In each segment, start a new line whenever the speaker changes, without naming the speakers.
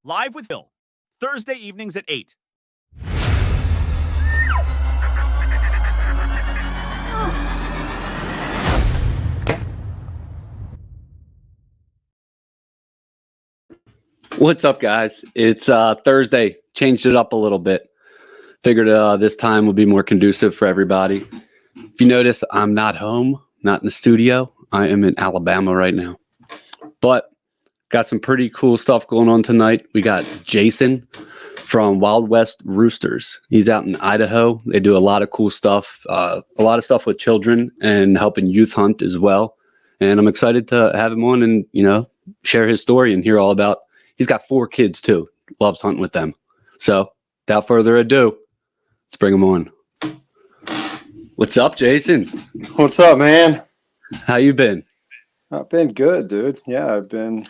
live with Phil, Thursday evenings at 8.
What's up, guys? It's Thursday. Changed it up a little bit. Figured this time will be more conducive for everybody. If you notice, I'm not home, not in the studio. I am in Alabama right now. But got some pretty cool stuff going on tonight. We got Jason from Wild West Roosters. He's out in Idaho. They do a lot of cool stuff, a lot of stuff with children and helping youth hunt as well. And I'm excited to have him on and, share his story and hear all about. He's got 4 kids too. Loves hunting with them. So without further ado, let's bring him on. What's up, Jason?
What's up, man?
How you been?
I've been good, dude. Yeah, I've been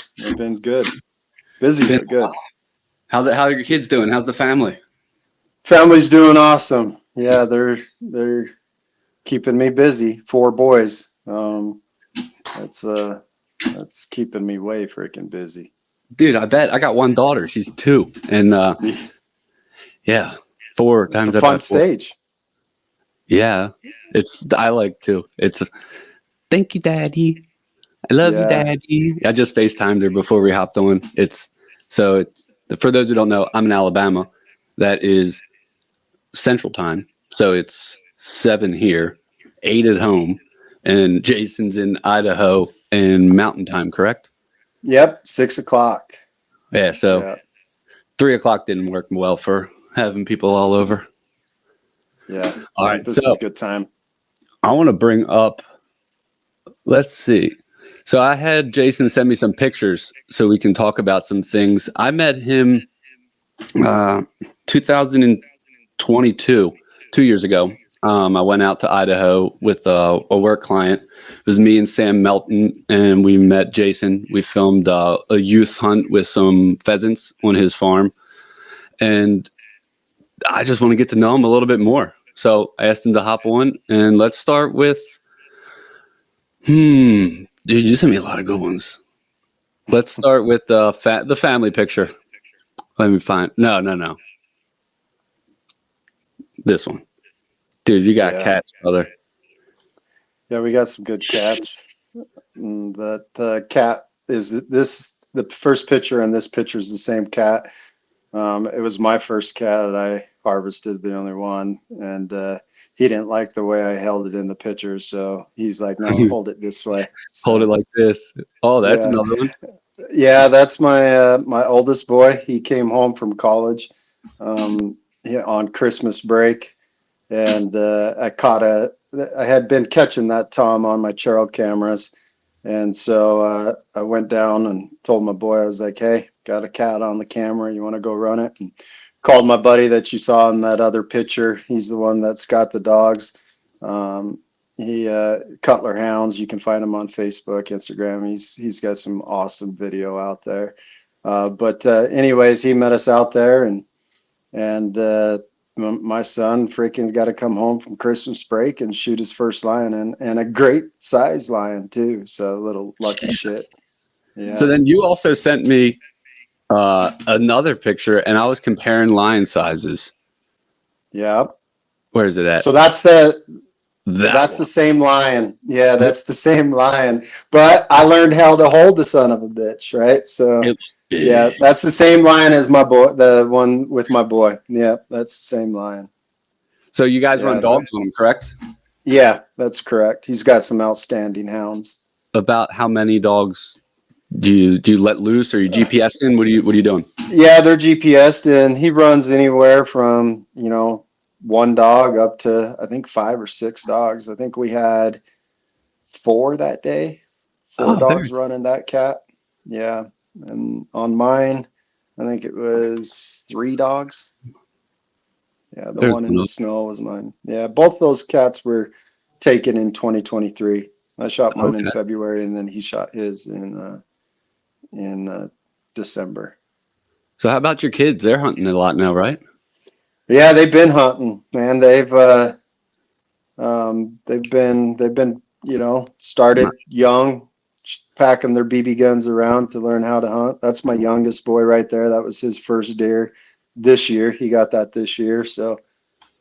good. Busy, but good.
How are your kids doing? How's the family?
Family's doing awesome. Yeah, they're keeping me busy. 4 boys. That's keeping me way freaking busy.
Dude, I bet. I got 1 daughter. She's 2, and yeah, 4 times.
It's a fun stage.
Yeah, I like to. It's thank you, Daddy. I love you, Daddy. I just FaceTimed her before we hopped on. For those who don't know, I'm in Alabama. That is Central Time, so it's 7 here, 8 at home, and Jason's in Idaho in Mountain Time, correct?
Yep, 6 o'clock.
Yeah, so 3 o'clock didn't work well for having people all over.
Yeah.
All right,
this is a good time.
I want to bring up, let's see. So I had Jason send me some pictures so we can talk about some things. I met him 2022, 2 years ago. I went out to Idaho with a work client. It was me and Sam Melton, and we met Jason. We filmed a youth hunt with some pheasants on his farm. And I just want to get to know him a little bit more. So I asked him to hop on, and let's start with, dude, you sent me a lot of good ones. Let's start with the family picture. Let me find, no. This one. Dude, you got cats, brother.
Yeah, we got some good cats. That cat is the first picture, and this picture is the same cat. It was my first cat. I harvested the only one, and he didn't like the way I held it in the picture, so he's like, "No, hold it this way." So,
hold it like this. Oh, that's another one.
Yeah, that's my oldest boy. He came home from college on Christmas break. And I had been catching that tom on my trail cameras. And so I went down and told my boy, I was like, hey, got a cat on the camera. You want to go run it? And called my buddy that you saw in that other picture. He's the one that's got the dogs. He Cutler Hounds. You can find him on Facebook, Instagram. He's got some awesome video out there. But anyways, he met us out there, and my son freaking got to come home from Christmas break and shoot his first lion, and a great size lion too. So a little lucky shit. Yeah.
So then you also sent me another picture, and I was comparing lion sizes.
Yeah.
Where is it at?
So that's the same lion. Yeah, that's the same lion. But I learned how to hold the son of a bitch, right? So yeah, that's the same lion as my boy, the one with my boy. Yeah, that's the same lion.
So you guys run dogs on him, correct?
Yeah, that's correct. He's got some outstanding hounds. About
how many dogs do you let loose, or you GPS in? What are you doing?
Yeah, they're GPSed in. He runs anywhere from 1 dog up to I think 5 or 6 dogs. I think we had 4 that day. 4 dogs running that cat. Yeah. And on mine, I think it was 3 dogs. Yeah, the one in the snow was mine. Yeah, both those cats were taken in 2023. I shot mine in February, and then he shot his in December.
So how about your kids? They're hunting a lot now, right?
Yeah, they've been hunting, man. They've been started young, packing their BB guns around to learn how to hunt. That's my youngest boy right there. That was his first deer this year. He got that this year. So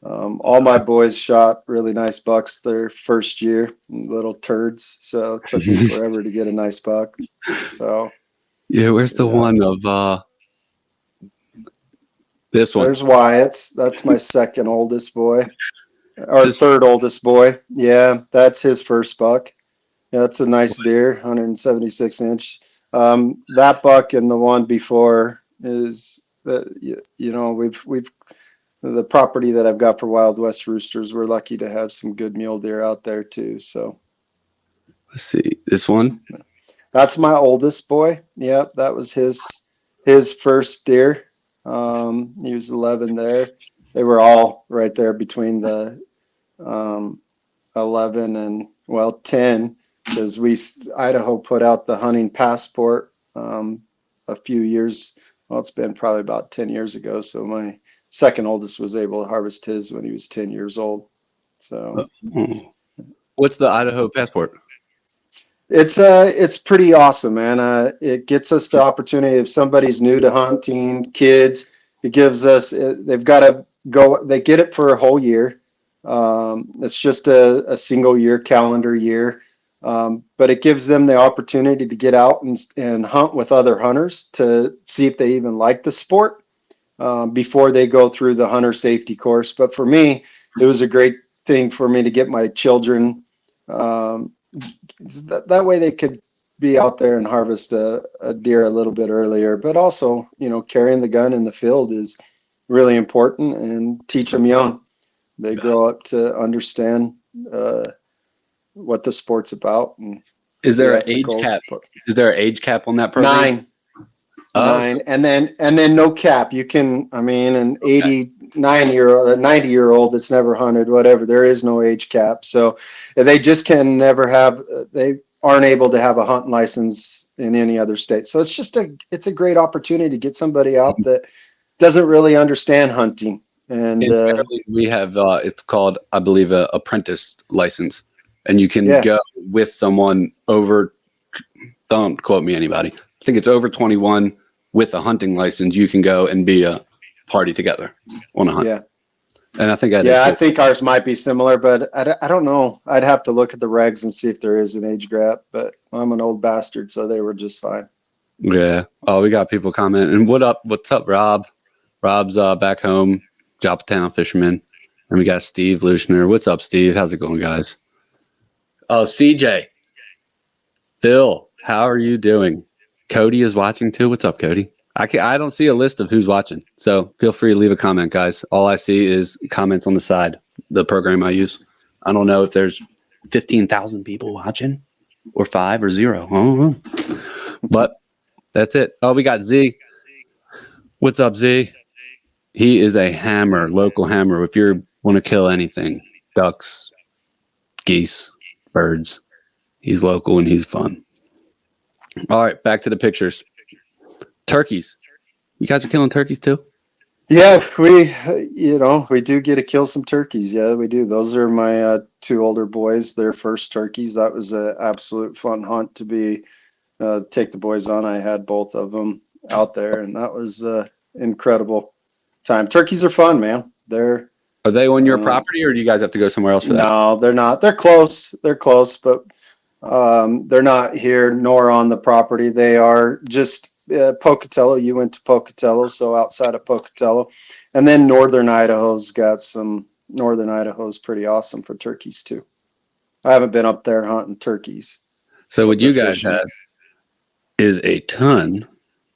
all my boys shot really nice bucks their first year, little turds. So it took me forever to get a nice buck. So
yeah, where's the one of this one?
There's Wyatt's. That's my second oldest boy. Our third oldest boy. Yeah, that's his first buck. Yeah, that's a nice deer, 176 inch. That buck and the one before is we've the property that I've got for Wild West Roosters. We're lucky to have some good mule deer out there too. So
let's see this one.
That's my oldest boy. Yep, that was his first deer. He was 11 there. They were all right there between the 11 and 10, because Idaho put out the hunting passport a few years. Well, it's been probably about 10 years ago. So my second oldest was able to harvest his when he was 10 years old. So
what's the Idaho passport?
It's pretty awesome, man. It gets us the opportunity if somebody's new to hunting, kids. It gives us. They've got to go. They get it for a whole year. It's just a single year, calendar year, but it gives them the opportunity to get out and hunt with other hunters to see if they even like the sport before they go through the hunter safety course. But for me, it was a great thing for me to get my children. That way they could be out there and harvest a deer a little bit earlier, but also, carrying the gun in the field is really important, and teach them young. They grow up to understand what the sport's about. And
is there an age cap? Is there an age cap on that program?
9, and then no cap. You can, an 89-year-old, a 90-year-old that's never hunted, whatever. There is no age cap, so they just can never have. They aren't able to have a hunting license in any other state. So it's a great opportunity to get somebody out that doesn't really understand hunting. And
we have it's called, I believe, a apprentice license, and you can go with someone over. Don't quote me, anybody. I think it's over 21 with a hunting license. You can go and be a party together on a hunt. Yeah. And I think
I think ours might be similar, but I don't know. I'd have to look at the regs and see if there is an age gap, but I'm an old bastard, so they were just fine.
Yeah. Oh, we got people commenting. What's up, Rob? Rob's back home, Joppatown fisherman. And we got Steve Lushner. What's up, Steve? How's it going, guys? Oh, CJ. Phil, how are you doing? Cody is watching too. What's up, Cody? I don't see a list of who's watching, so feel free to leave a comment, guys. All I see is comments on the side, the program I use. I don't know if there's 15,000 people watching or 5 or 0. I don't know. But that's it. Oh, we got Z. What's up, Z? He is a hammer, local hammer. If you want to kill anything, ducks, geese, birds, he's local and he's fun. All right, back to the pictures. Turkeys. You guys are killing turkeys too?
Yeah, we do get to kill some turkeys. Yeah, we do. Those are my 2 older boys, their first turkeys. That was an absolute fun hunt to take the boys on. I had both of them out there, and that was incredible time. Turkeys are fun, man. Are
they on your property, or do you guys have to go somewhere else for that?
No, they're not. They're close, but they're not here nor on the property. They are just Pocatello. You went to Pocatello, so outside of Pocatello, and then northern Idaho's pretty awesome for turkeys too. I haven't been up there hunting turkeys.
So what you guys have is a ton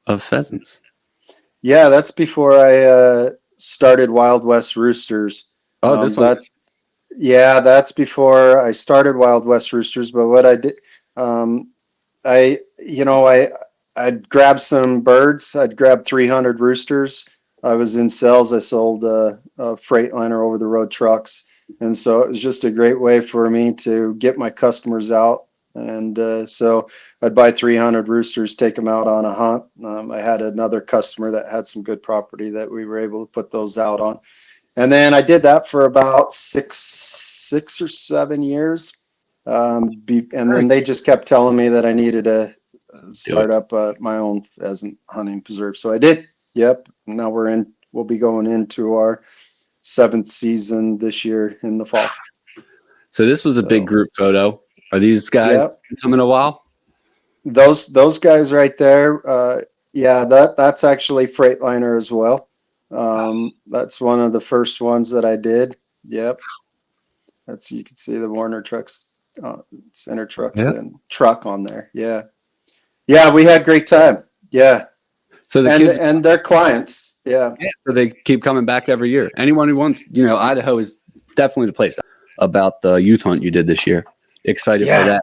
of pheasants.
Yeah, that's before I started Wild West Roosters.
Oh, this one.
That's before I started Wild West Roosters. But what I did, I'd grab some birds. I'd grab 300 roosters. I was in sales. I sold a Freightliner over the road trucks. And so it was just a great way for me to get my customers out. And so I'd buy 300 roosters, take them out on a hunt. I had another customer that had some good property that we were able to put those out on. And then I did that for about six or 7 years. And then they just kept telling me that I needed to start
it.
up my own pheasant hunting preserve. So I did. Yep. Now we'll be going into our 7th season this year in the fall.
So this was a big group photo. Are these guys coming a while?
Those guys right there. Yeah, that's actually Freightliner as well. That's one of the first ones that I did. Yep. You can see the Warner trucks, center trucks and truck on there. Yeah. Yeah, we had great time. Yeah.
So the kids
and their clients. Yeah.
So they keep coming back every year. Anyone who wants, Idaho is definitely the place. About the youth hunt you did this year. Excited for that.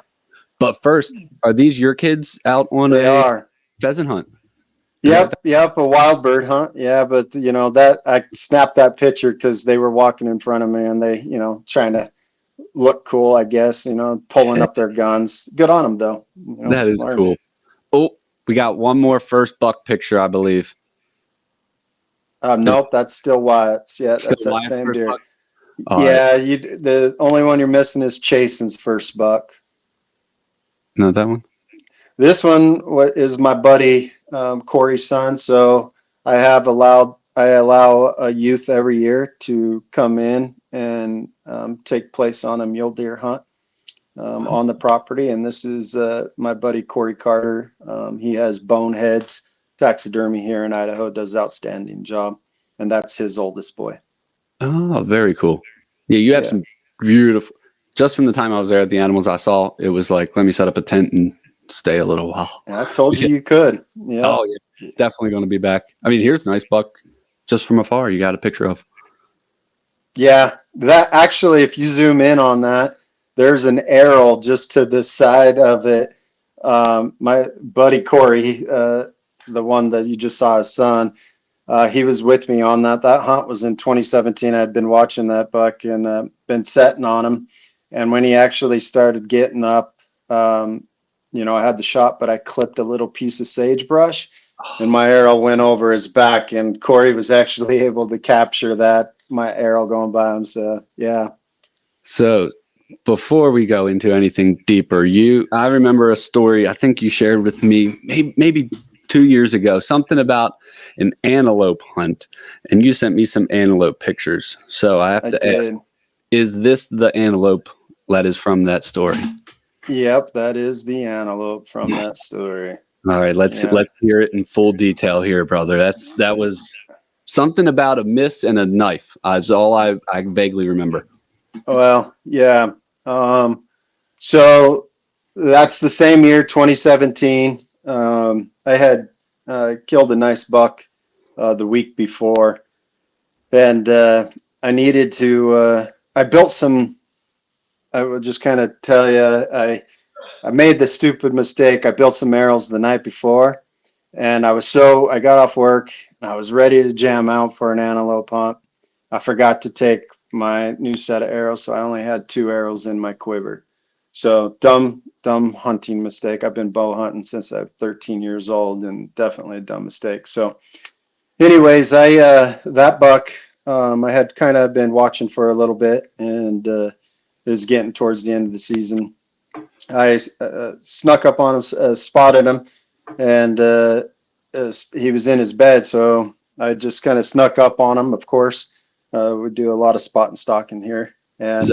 But first, are these your kids out on a pheasant hunt?
Yep, a wild bird hunt. Yeah, but that I snapped that picture because they were walking in front of me and they, trying to look cool, I guess, pulling up their guns. Good on them though.
That is cool. Oh, we got one more first buck picture, I believe.
Nope, that's still Wyatt's. Yeah, that's that same deer.
Yeah,
the only one you're missing is Chasen's first buck.
Not that one.
This one is my buddy Corey's son. So I allow a youth every year to come in and take place on a mule deer hunt on the property. And this is my buddy Corey Carter. He has Boneheads Taxidermy here in Idaho. Does an outstanding job, and that's his oldest boy.
Oh, very cool. Yeah, you have some beautiful. Just from the time I was there at the animals I saw, it was like, let me set up a tent and stay a little while.
Yeah, I told you could. Yeah.
Oh, yeah. Definitely going to be back. I mean, here's a nice buck just from afar. You got a picture of.
Yeah, that actually, if you zoom in on that, there's an arrow just to the side of it. My buddy Corey, the one that you just saw his son, he was with me on that. That hunt was in 2017. I'd been watching that buck and been setting on him. And when he actually started getting up, I had the shot, but I clipped a little piece of sagebrush and my arrow went over his back. And Corey was actually able to capture that, my arrow going by him. So, yeah.
So before we go into anything deeper, I remember a story I think you shared with me maybe 2 years ago, something about an antelope hunt, and you sent me some antelope pictures. So I have to ask, is this the antelope that is from that story?
Yep, that is the antelope from that story.
All right, let's hear it in full detail here, brother. That was something about a miss and a knife. That's all I vaguely remember.
Well, yeah. So that's the same year, 2017. I had killed a nice buck the week before, and I needed to. I built some. I will just kind of tell you, I made the stupid mistake. I built some arrows the night before, and I got off work and I was ready to jam out for an antelope hunt. I forgot to take my new set of arrows, so I only had 2 arrows in my quiver. So dumb hunting mistake. I've been bow hunting since I was 13 years old, and definitely a dumb mistake. So anyways, that buck, I had kind of been watching for a little bit, and it was getting towards the end of the season. I snuck up on him, spotted him, and he was in his bed. So I just kind of snuck up on him. Of course, we do a lot of spot and stalking here. And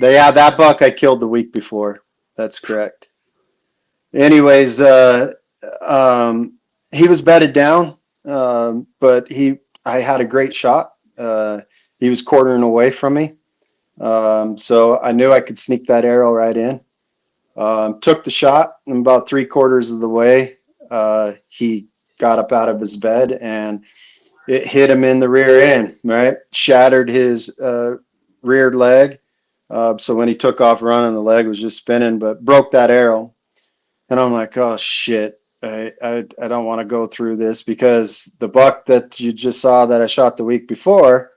that buck I killed the week before. That's correct. Anyways, he was bedded down, but I had a great shot. He was quartering away from me. So I knew I could sneak that arrow right in. Took the shot, and about 3/4 of the way, he got up out of his bed and it hit him in the rear end, right? Shattered his rear leg. So when he took off running, the leg was just spinning, but broke that arrow. And I'm like, oh shit, I don't want to go through this, because the buck that you just saw that I shot the week before,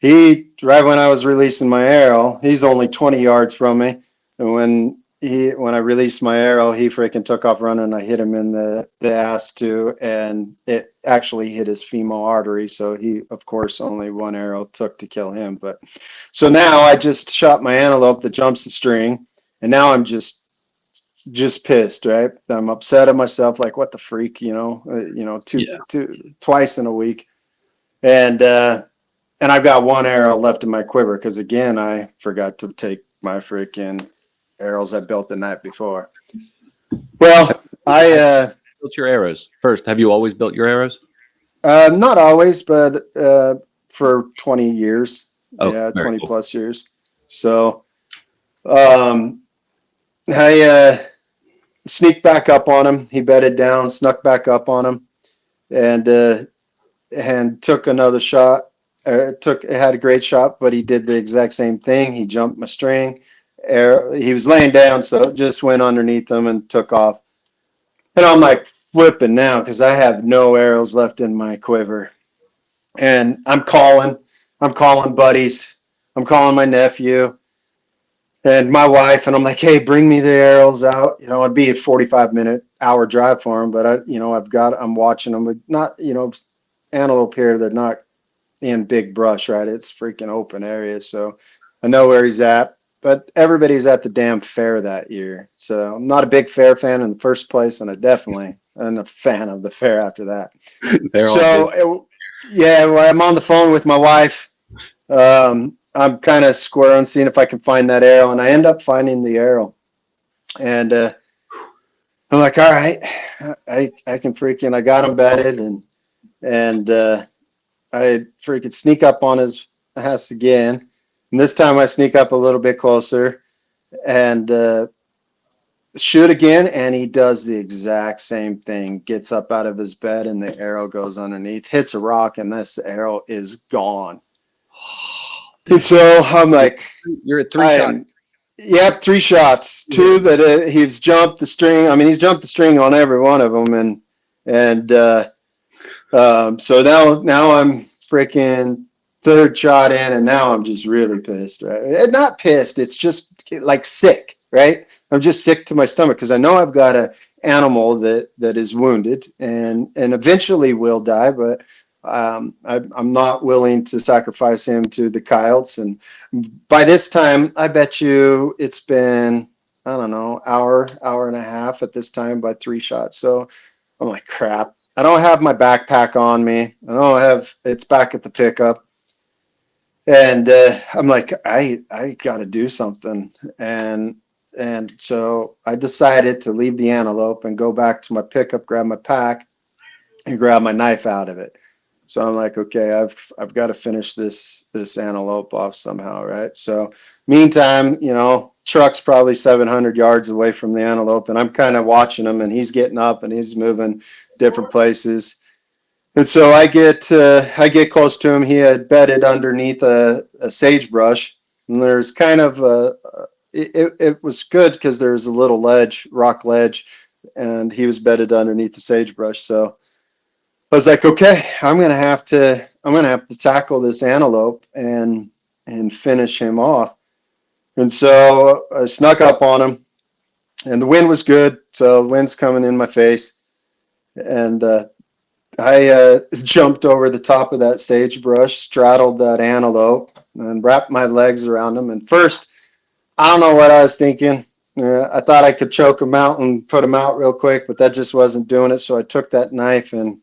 right when I was releasing my arrow, he's only 20 yards from me. And when when I released my arrow, he freaking took off running. I hit him in the ass too, and it actually hit his femoral artery. So he, of course, only one arrow took to kill him. But so now I just shot my antelope that jumps the string, and now I'm just pissed, right? I'm upset at myself, like what the freak,
Yeah.
twice in a week, and I've got one arrow left in my quiver because again I forgot to take my freaking arrows I built the night before. Well, I
Built your arrows first. Have you always built your arrows?
not always, but for 20 years,
Oh,
yeah,
very
20
cool.
plus years. So I sneaked back up on him. He bedded down, snuck back up on him, and took another shot. Had a great shot, but he did the exact same thing. He jumped my string. He was laying down, so it just went underneath him and took off. And I'm like flipping now because I have no arrows left in my quiver. And I'm calling buddies. I'm calling my nephew and my wife, and I'm like, hey, bring me the arrows out. It'd be a 45-hour drive for him, but I'm watching them. But not, antelope here, they're not in big brush, right? It's freaking open area. So I know where he's at, but everybody's at the damn fair that year. So I'm not a big fair fan in the first place, and I definitely am a fan of the fair after that.
They're all
So yeah, well, I'm on the phone with my wife. I'm kind of squaring, seeing if I can find that arrow, and I end up finding the arrow. And I'm like, all right, I can freaking, I got him bedded, and I freaking sneak up on his ass again. And this time I sneak up a little bit closer and shoot again. And he does the exact same thing. Gets up out of his bed and the arrow goes underneath, hits a rock, and this arrow is gone. And so I'm like,
you're at 3 shots.
Yep, 3 shots. 2 that he's jumped the string. I mean, he's jumped the string on every one of them. And so now I'm freaking 3rd shot in, and now I'm just really pissed, right? Not pissed, it's just like sick, right? I'm just sick to my stomach because I know I've got an animal that is wounded and eventually will die, but I'm not willing to sacrifice him to the coyotes. And by this time, I bet you it's been, I don't know, hour and a half at this time by 3 shots. So I'm like, crap. I don't have my backpack on me. It's back at the pickup. And I'm like, I got to do something. And so I decided to leave the antelope and go back to my pickup, grab my pack, and grab my knife out of it. So I'm like, okay, I've got to finish this antelope off somehow, right? So meantime, truck's probably 700 yards away from the antelope, and I'm kind of watching him, and he's getting up and he's moving different places. And so I get close to him. He had bedded underneath a sagebrush, and there's kind of it was good because there's a little rock ledge, and he was bedded underneath the sagebrush. So I was like, okay, I'm gonna have to tackle this antelope and finish him off. And so I snuck up on him, and the wind was good, so the wind's coming in my face, and I jumped over the top of that sagebrush, straddled that antelope, and wrapped my legs around him. And first, I don't know what I was thinking. I thought I could choke him out and put him out real quick, but that just wasn't doing it. So I took that knife and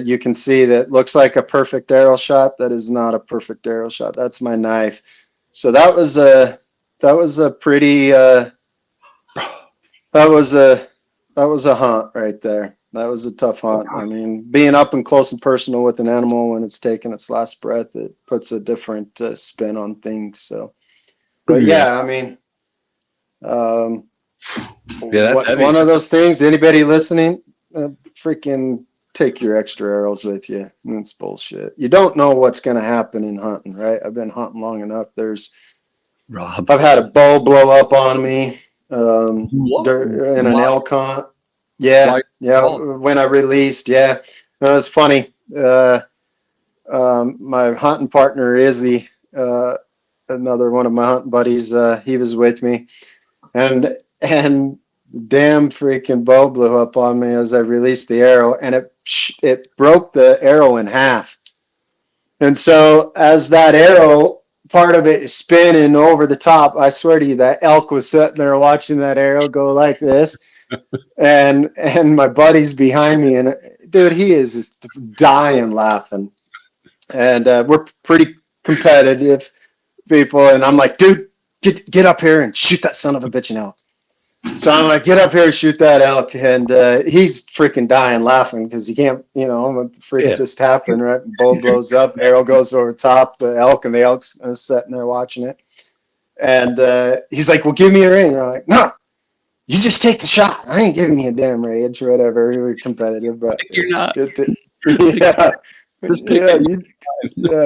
you can see that looks like a perfect arrow shot. That is not a perfect arrow shot. That's my knife. So that was a pretty that was a hunt right there. That was a tough hunt. I mean, being up and close and personal with an animal when it's taking its last breath, it puts a different spin on things. So, but yeah, I mean,
that's heavy.
One of those things. Anybody listening, freaking take your extra arrows with you. It's bullshit. You don't know what's going to happen in hunting, right? I've been hunting long enough. I've had a bow blow up on me in an elk hunt. Yeah, when I released, yeah. It was funny. My hunting partner, Izzy, another one of my hunting buddies, he was with me. and damn freaking bow blew up on me as I released the arrow, and it broke the arrow in half. And so as that arrow, part of it is spinning over the top, I swear to you, that elk was sitting there watching that arrow go like this. And my buddy's behind me, and dude, he is just dying laughing. And we're pretty competitive people, and I'm like, dude, get up here and shoot that son of a bitch an elk. So I'm like, get up here and shoot that elk, and he's freaking dying laughing because you can't, what the freak just happened, right? Bow blows up, arrow goes over top the elk, and the elk's sitting there watching it. And he's like, well, give me a ring. And I'm like, no, you just take the shot. I ain't giving you a damn rage or whatever. We were competitive, but
You're not.
Yeah,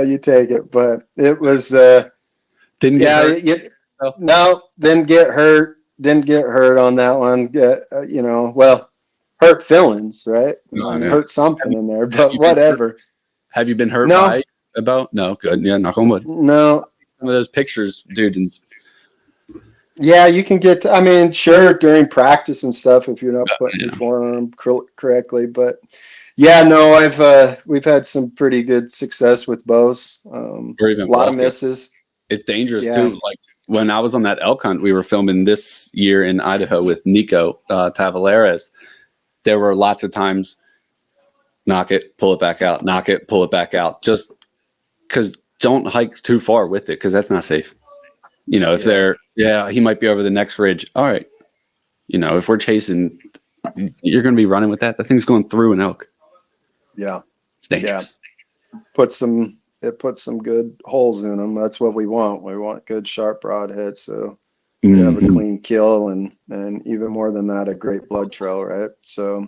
you take it. But it was,
didn't get hurt.
No, didn't get hurt. Didn't get hurt on that one. Hurt feelings, right? Hurt something in there, but whatever.
Have you been hurt by about? No, good. Yeah, knock on wood.
No.
Some of those pictures, dude.
Yeah, you can get, sure, during practice and stuff if you're not putting your forearm correctly. But yeah, no, we've had some pretty good success with bows.
Or even
a lot of misses.
It's dangerous too. Like when I was on that elk hunt, we were filming this year in Idaho with Nico Tavaleras. There were lots of times, knock it, pull it back out, knock it, pull it back out. Just because don't hike too far with it because that's not safe. If he might be over the next ridge. All right. If we're chasing, you're going to be running with that. The thing's going through an elk.
Yeah.
It's dangerous.
Yeah. It puts some good holes in them. That's what we want. We want good, sharp broadheads. So we have a clean kill and even more than that, a great blood trail, right? So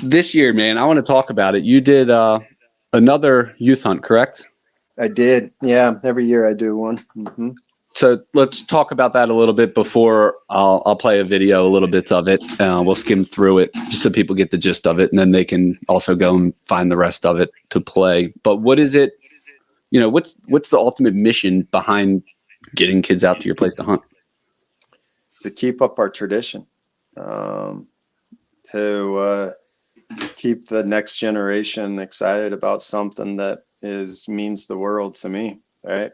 this year, man, I want to talk about it. You did another youth hunt, correct?
I did. Yeah. Every year I do one. Mm-hmm.
So let's talk about that a little bit before I'll play a video, a little bits of it. We'll skim through it just so people get the gist of it, and then they can also go and find the rest of it to play. But what is it? What's the ultimate mission behind getting kids out to your place to hunt?
To keep up our tradition, to keep the next generation excited about something that means the world to me, right?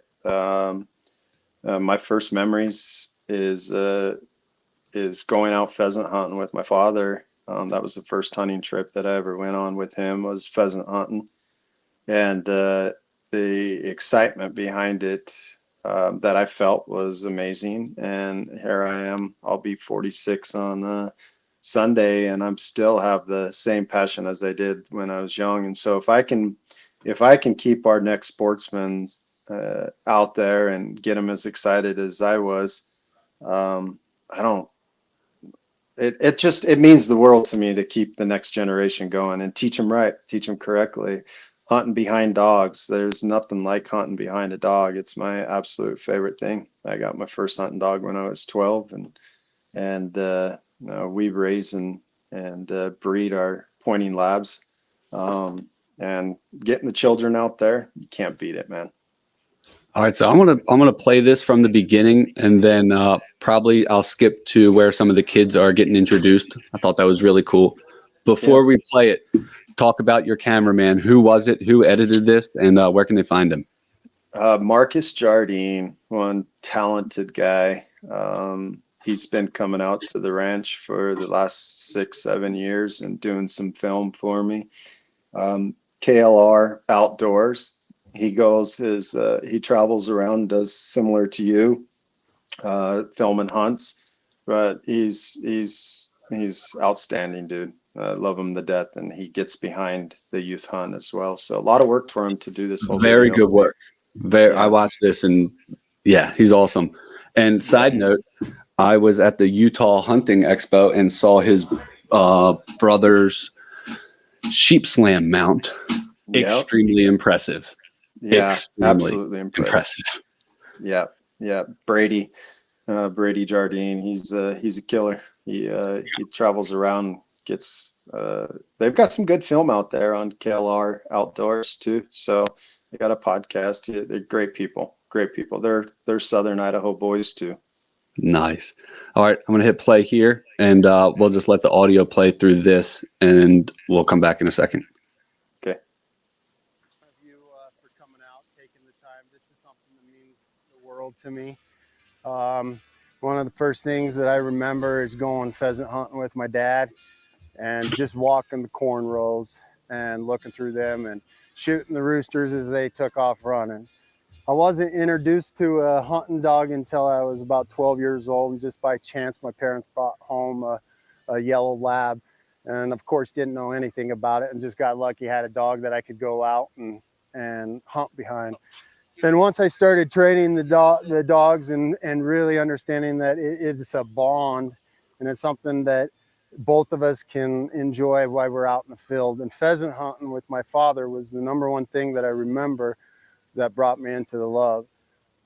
My first memories is going out pheasant hunting with my father. That was the first hunting trip that I ever went on with him, was pheasant hunting, and the excitement behind it that I felt was amazing. And here I am. I'll be 46 on Sunday, and I'm still have the same passion as I did when I was young. And so if I can keep our next sportsmen out there and get them as excited as I was, it means the world to me to keep the next generation going and teach them right, teach them correctly. Hunting behind dogs, there's nothing like hunting behind a dog. It's my absolute favorite thing. I got my first hunting dog when I was 12, and we raise and breed our pointing labs, and getting the children out there, you can't beat it, man.
All right, so I'm gonna play this from the beginning, and then probably I'll skip to where some of the kids are getting introduced. I thought that was really cool. Before we play it, talk about your cameraman. Who was it? Who edited this? And where can they find him?
Marcus Jardine, one talented guy. He's been coming out to the ranch for the last 6-7 years and doing some film for me. KLR Outdoors. He travels around, does similar to you, filming hunts, but he's outstanding, dude. Love him to death, and he gets behind the youth hunt as well. So a lot of work for him to do this whole
very
video.
Good work. I watched this, and he's awesome. And side note, I was at the Utah Hunting Expo and saw his brother's sheep slam mount.
Yep.
Extremely impressive.
Yeah,
extremely
absolutely impressive. Yeah. Brady Jardine. He's a killer. He travels around, they've got some good film out there on KLR Outdoors too. So they got a podcast. They're great people. great people. They're Southern Idaho boys too.
Nice. All right, I'm gonna hit play here, and we'll just let the audio play through this, and we'll come back in a second.
Okay.
You for coming out, taking the time. This is something that means the world to me. One of the first things that I remember is going pheasant hunting with my dad, and just walking the corn rows and looking through them and shooting the roosters as they took off running. I wasn't introduced to a hunting dog until I was about 12 years old, and just by chance my parents brought home a yellow lab, and of course didn't know anything about it, and just got lucky, had a dog that I could go out and hunt behind. And once I started training the dogs and really understanding that it's a bond and it's something that both of us can enjoy while we're out in the field. And pheasant hunting with my father was the number one thing that I remember that brought me into the love.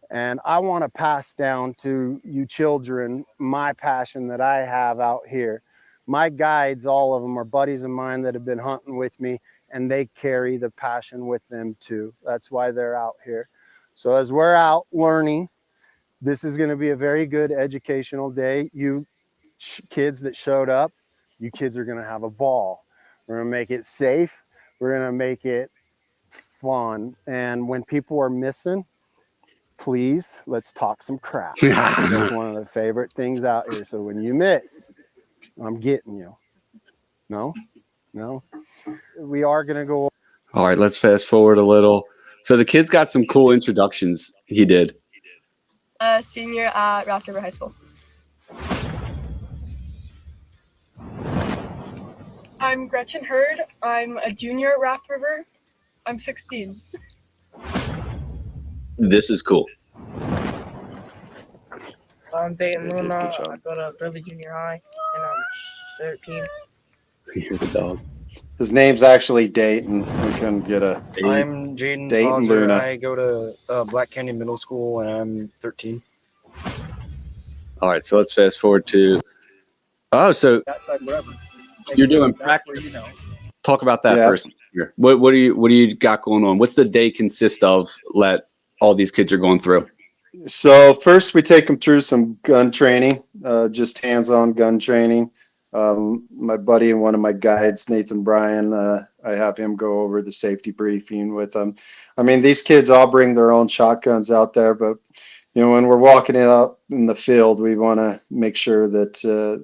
And I want to pass down to you children my passion that I have out here. My guides, all of them, are buddies of mine that have been hunting with me, and they carry the passion with them too. That's why they're out here. So as we're out learning, this is going to be a very good educational day. You kids that showed up, you kids are going to have a ball. We're going to make it safe. We're going to make it fun. And when people are missing, please, let's talk some crap. That's one of the favorite things out here. So when you miss, I'm getting you. No? We are going to go.
All right, let's fast forward a little. So the kid's got some cool introductions he did.
Senior at Raft River High School. I'm Gretchen Hurd. I'm a junior at Raft River. I'm 16.
This is cool.
I'm Dayton Luna. I go to Burley Junior High, and I'm 13.
You hear the dog.
His name's actually Dayton. We couldn't get a.
I'm Jaden
Dayton
Foster.
Luna.
I go to Black Canyon Middle School, and I'm 13.
All right, so let's fast forward to. Oh, so
That side, wherever.
you're doing
That's
practice.
where you know.
Talk about that
Yeah.
first. Here. What do you got going on? What's the day consist of? Let all these kids are going through.
So first we take them through some gun training, just hands-on gun training. My buddy and one of my guides, Nathan Bryan, I have him go over the safety briefing with them. I mean, these kids all bring their own shotguns out there, but you know, when we're walking out in the field, we want to make sure that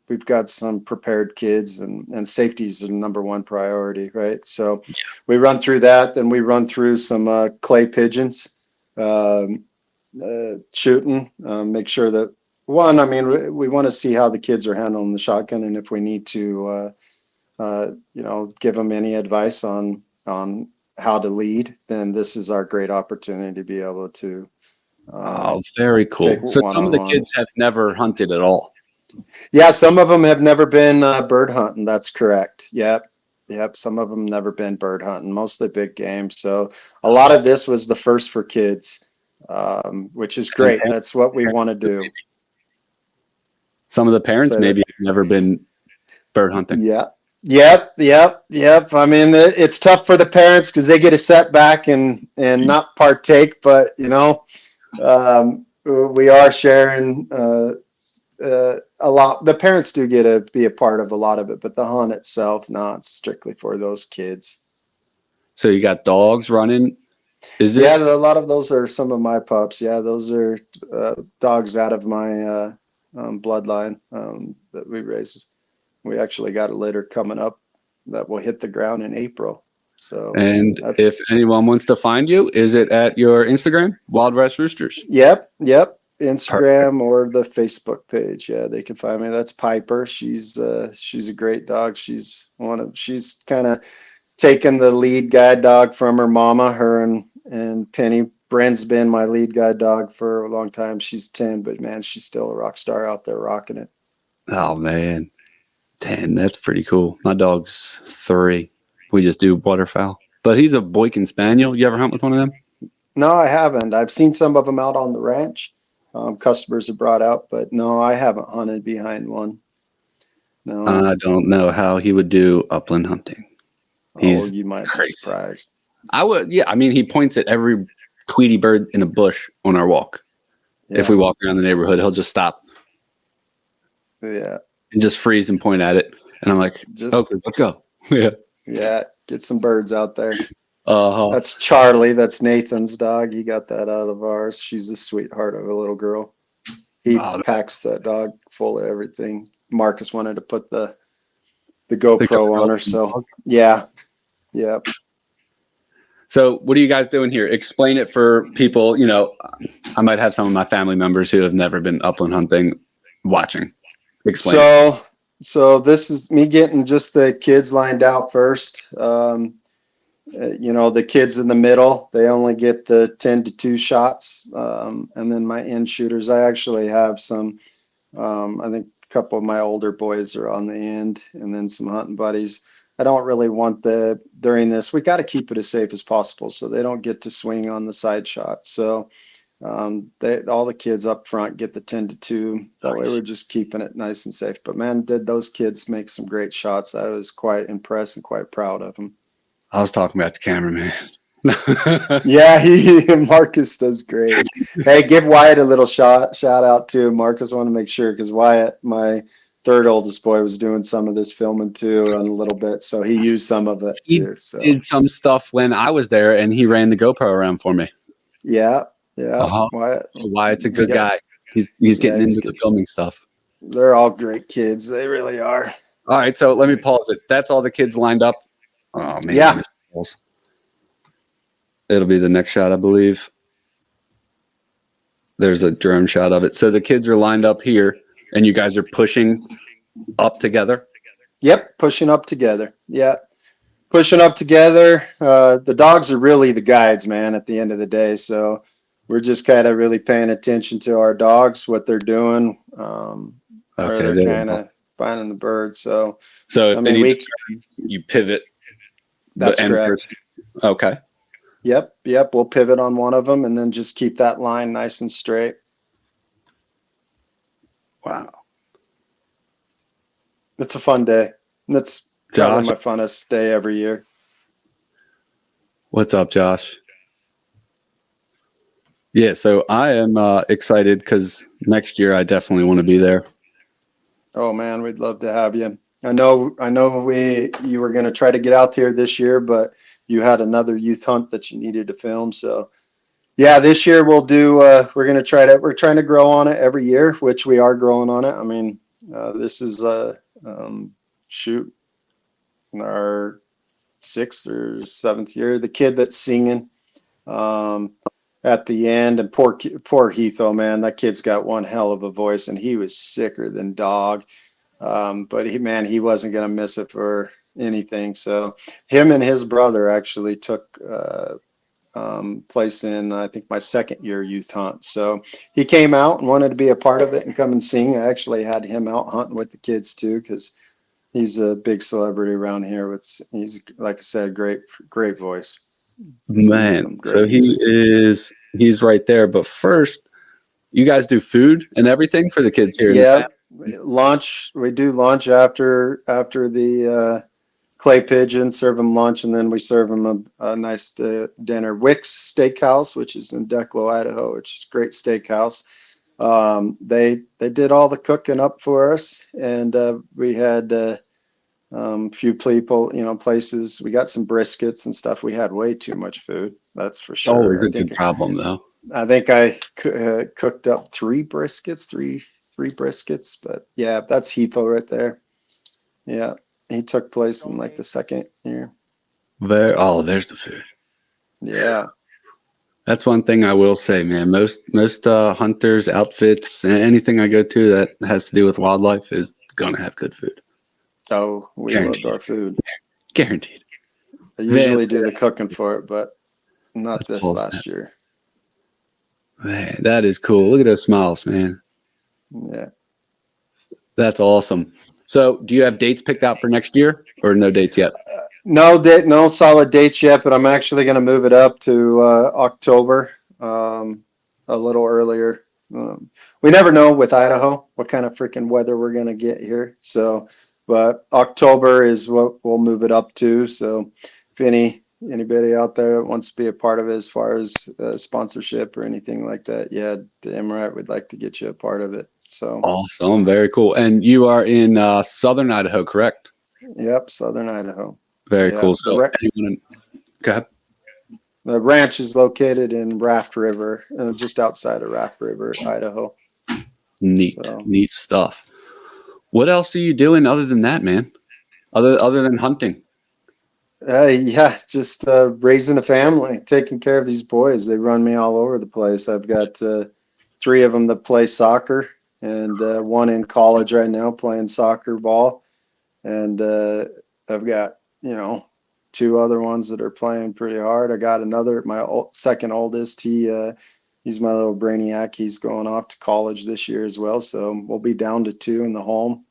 we've got some prepared kids, and safety is the number one priority, right? So we run through that, then we run through some clay pigeons, shooting, make sure that one, I mean, we want to see how the kids are handling the shotgun, and if we need to, give them any advice on how to lead, then this is our great opportunity to be able to.
Oh, very cool. So some of the kids have never hunted at all.
Yeah, some of them have never been bird hunting. That's correct. Yep. Some of them never been bird hunting, mostly big game. So a lot of this was the first for kids, which is great. That's what we want to do.
Some of the parents maybe have never been bird hunting.
Yeah. Yep. I mean, it's tough for the parents because they get a setback and not partake, but you know, we are sharing a lot. The parents do get to be a part of a lot of it, but the hunt itself, not strictly for those kids.
So you got dogs running.
Yeah, a lot of those are some of my pups. Yeah, those are dogs out of my bloodline that we raise. We actually got a litter coming up that will hit the ground in April. So,
and if anyone wants to find you, is it at your Instagram, Wild West Roosters?
Yep. Instagram or the Facebook page. Yeah, they can find me. That's Piper. She's a great dog. She's kind of taken the lead guide dog from her mama. Her and Penny. Bren's been my lead guide dog for a long time. She's 10, but man, she's still a rock star out there rocking it.
Oh man, 10. That's pretty cool. My dog's 3. We just do waterfowl, but he's a Boykin Spaniel. You ever hunt with one of them?
No, I haven't. I've seen some of them out on the ranch. Customers have brought out, but no, I haven't hunted behind one. No,
I don't know how he would do upland hunting.
You might be surprised.
I would. Yeah, I mean, he points at every Tweety bird in a bush on our walk. If we walk around the neighborhood, he'll just stop
Yeah.
and just freeze and point at it. And I'm like,
Just
okay, let's go. Yeah.
yeah, get some birds out there.
Uh-huh.
That's Charlie. That's Nathan's dog. He got that out of ours. She's a sweetheart of a little girl. He packs that dog full of everything. Marcus wanted to put the GoPro on her, so yeah.
So what are you guys doing here? Explain it for people. You know, I might have some of my family members who have never been upland hunting watching. Explain it.
So this is me getting just the kids lined out first. The kids in the middle, they only get the 10-2 shots. And then my end shooters, I actually have some, I think a couple of my older boys are on the end, and then some hunting buddies. I don't really want during this, we got to keep it as safe as possible so they don't get to swing on the side shot. So all the kids up front get the 10-2. That way we're just keeping it nice and safe. But man, did those kids make some great shots. I was quite impressed and quite proud of them.
I was talking about the cameraman.
Yeah, Marcus does great. Hey, give Wyatt a little shout out too. Marcus, want to make sure, because Wyatt, my third oldest boy, was doing some of this filming too a little bit, so he used some of it too. So
did some stuff when I was there, and he ran the GoPro around for me.
Yeah.
Wyatt's a good guy. He's getting into the filming stuff.
They're all great kids. They really are.
All right, so let me pause it. That's all the kids lined up. Oh man.
Yeah.
It'll be the next shot, I believe. There's a drone shot of it. So the kids are lined up here, and you guys are pushing up together?
Yep, pushing up together. Yeah, pushing up together. The dogs are really the guides, man, at the end of the day. So we're just kind of really paying attention to our dogs, what they're doing. They're kind of finding the birds. So
I mean, you pivot.
That's correct.
Okay.
Yep. We'll pivot on one of them and then just keep that line nice and straight.
Wow.
It's a fun day. That's probably my funnest day every year.
What's up, Josh? Yeah, so I am excited because next year I definitely want to be there.
Oh man, we'd love to have you. I know you were going to try to get out here this year, but you had another youth hunt that you needed to film. So yeah, this year we'll do, we're trying to grow on it every year, which we are growing on it. I mean, this is our 6th or 7th year. The kid that's singing at the end, and poor Heatho, man, that kid's got one hell of a voice, and he was sicker than dog. But he wasn't going to miss it for anything. So him and his brother actually took place in, I think, my 2nd year youth hunt. So he came out and wanted to be a part of it and come and sing. I actually had him out hunting with the kids too, because he's a big celebrity around here. He's, like I said, great voice.
Man, so he's right there. But first, you guys do food and everything for the kids here.
Yeah, lunch. We do lunch after the clay pigeon. Serve them lunch, and then we serve them a nice dinner. Wick's Steakhouse, which is in Declo, Idaho, which is a great steakhouse. They did all the cooking up for us, and we had few people, places. We got some briskets and stuff. We had way too much food. That's for sure.
Always a good problem, though.
I think I cooked up three briskets, but yeah, that's Heathel right there. Yeah, he took place in like the 2nd year.
There's the food.
Yeah,
that's one thing I will say, man. Most hunters, outfits, anything I go to that has to do with wildlife is gonna have good food.
Oh, we loved our food.
Guaranteed.
I usually do the cooking for it, but not this last year.
Man, that is cool. Look at those smiles, man.
Yeah.
That's awesome. So do you have dates picked out for next year, or no dates yet?
No solid dates yet, but I'm actually going to move it up to October, a little earlier. We never know with Idaho what kind of freaking weather we're going to get here. So, but October is what we'll move it up to. So if any anybody out there that wants to be a part of it as far as sponsorship or anything like that, yeah, damn right, we'd like to get you a part of it. So
Awesome. Very cool. And you are in southern Idaho, correct?
yep, Southern Idaho.
Very
Yeah,
cool. So go ahead.
the ranch is located in Raft River, just outside of Raft River, Idaho.
Neat,
So.
neat stuff. What else are you doing other than that, man? Other than hunting?
Yeah, just raising a family, taking care of these boys. They run me all over the place. I've got 3 of them that play soccer, and one in college right now playing soccer ball. And I've got, 2 other ones that are playing pretty hard. I got another, second oldest. He's my little brainiac. He's going off to college this year as well. So we'll be down to 2 in the home.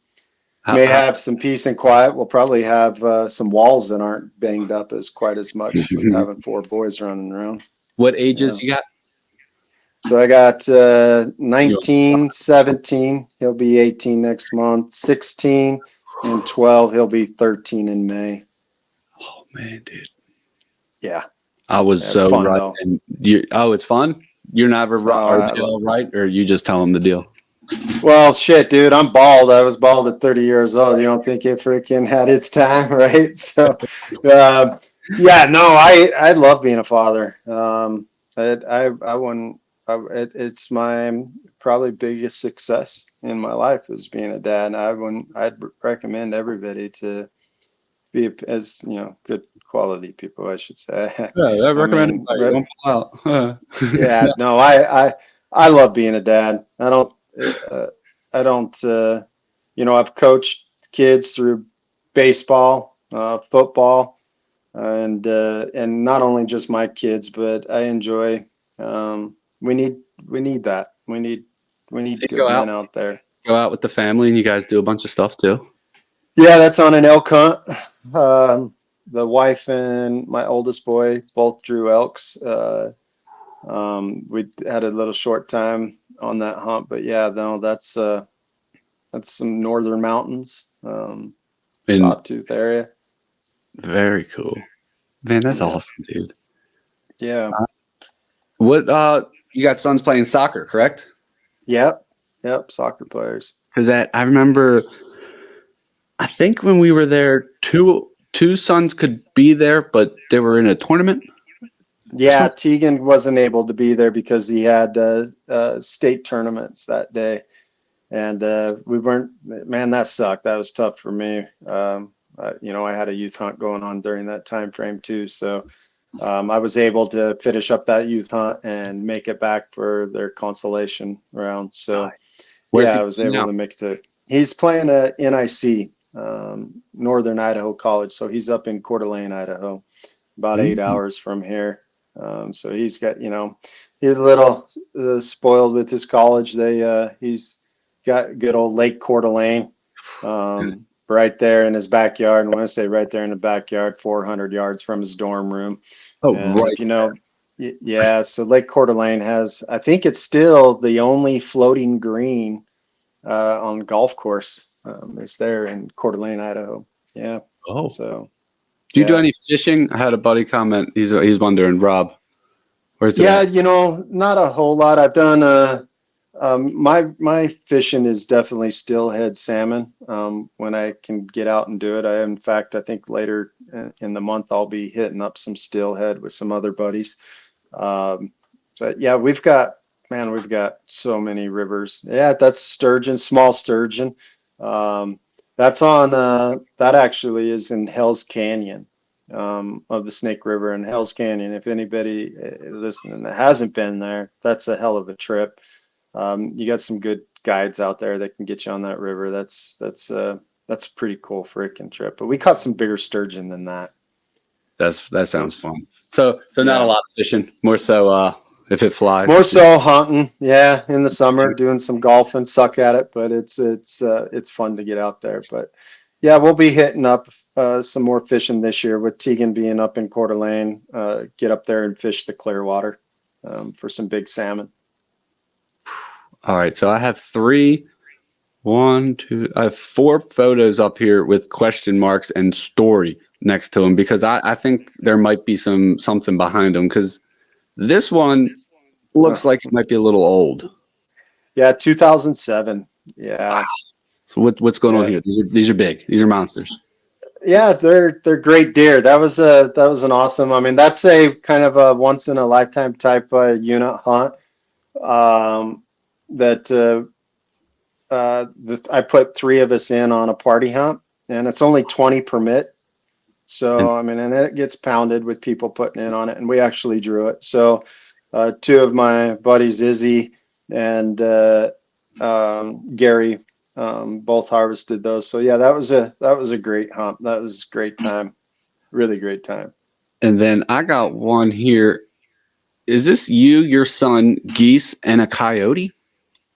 May have some peace and quiet. We'll probably have some walls that aren't banged up as quite as much with having 4 boys running around.
What ages you got?
So I got 19, 17. He'll be 18 next month. 16 and 12. He'll be 13 in May.
Oh man, dude.
Yeah.
I was so
fun,
right.
though.
And it's fun. You're never are they all right, or you just tell them the deal?
Well, shit, dude, I'm bald. I was bald at 30 years old. You don't think it freaking had its time, right? So, yeah, no, I love being a father. I wouldn't. It's my probably biggest success in my life is being a dad. And I'd recommend everybody to be as good quality people, I should say.
Yeah, I recommend don't pull out.
Yeah, no, I love being a dad. I don't, I've coached kids through baseball, football, and not only just my kids, but I enjoy, we need that. We need good men out there.
Go out with the family and you guys do a bunch of stuff too.
Yeah, that's on an elk hunt. The wife and my oldest boy both drew elks. We had a little short time on that hunt, but yeah, no, that's some northern mountains, Sawtooth area.
Very cool, man. That's awesome, dude.
Yeah.
What you got sons playing soccer, correct?
Yep, soccer players.
Because I remember, I think when we were there, two sons could be there, but they were in a tournament.
Yeah, Tegan wasn't able to be there because he had state tournaments that day, and we weren't. Man, that sucked. That was tough for me. I had a youth hunt going on during that time frame too, so I was able to finish up that youth hunt and make it back for their consolation round. So, I was able to make it. He's playing a NIC, Northern Idaho College, so he's up in Coeur d'Alene, Idaho, about 8 hours from here. So he's got, he's a little spoiled with his college. He's got good old Lake Coeur d'Alene, right there in his backyard. And when I say right there in the backyard, 400 yards from his dorm room.
Oh,
and
right.
Yeah. So Lake Coeur d'Alene has, I think it's still the only floating green on golf course. It's there in Coeur d'Alene, Idaho. Yeah.
Oh.
So.
Do you do any fishing? I had a buddy comment. He's wondering, Rob, where's it?
Yeah, not a whole lot. I've done my fishing is definitely steelhead salmon. When I can get out and do it, in fact, I think later in the month I'll be hitting up some steelhead with some other buddies. But yeah, we've got so many rivers. Yeah, that's sturgeon, small sturgeon. That's on that actually is in Hell's Canyon of the Snake River in Hell's Canyon. If anybody listening that hasn't been there, that's a hell of a trip. You got some good guides out there that can get you on that river. That's a pretty cool freaking trip. But we caught some bigger sturgeon than that.
That sounds fun. So not a lot of fishing, more so if it flies.
More so hunting, yeah, in the summer, doing some golfing, suck at it, but it's fun to get out there. But yeah, we'll be hitting up some more fishing this year with Tegan being up in Coeur d'Alene. Get up there and fish the Clearwater for some big salmon.
All right, so I have 4 photos up here with question marks and story. next to him because I think there might be something behind him because this one looks like it might be a little old.
Yeah, 2007. Yeah.
So what's going on here? These are big. These are monsters.
Yeah, they're great deer. That was an awesome. I mean, that's a kind of a once in a lifetime type unit hunt. I put 3 of us in on a party hunt, and it's only 20 permit. So I mean, and it gets pounded with people putting in on it, and we actually drew it. So 2 of my buddies, Izzy and Gary, both harvested those. So yeah, that was a great hunt. That was a great time, really great time.
And then I got one here. Is this you, your son, geese, and a coyote?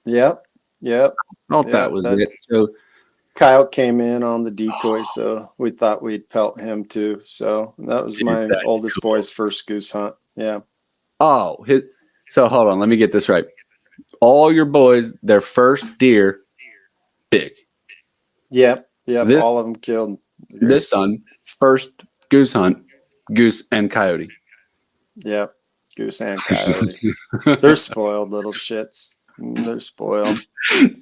Yep.
I thought that was it. So
Kyle came in on the decoy, so we thought we'd pelt him too. So that was my oldest boy's first goose hunt. Yeah.
Oh, so hold on. Let me get this right. All your boys, their first deer, big.
Yep. All of them killed.
This son, first goose hunt, goose and coyote.
Yep. Goose and coyote. They're spoiled little shits. They're spoiled.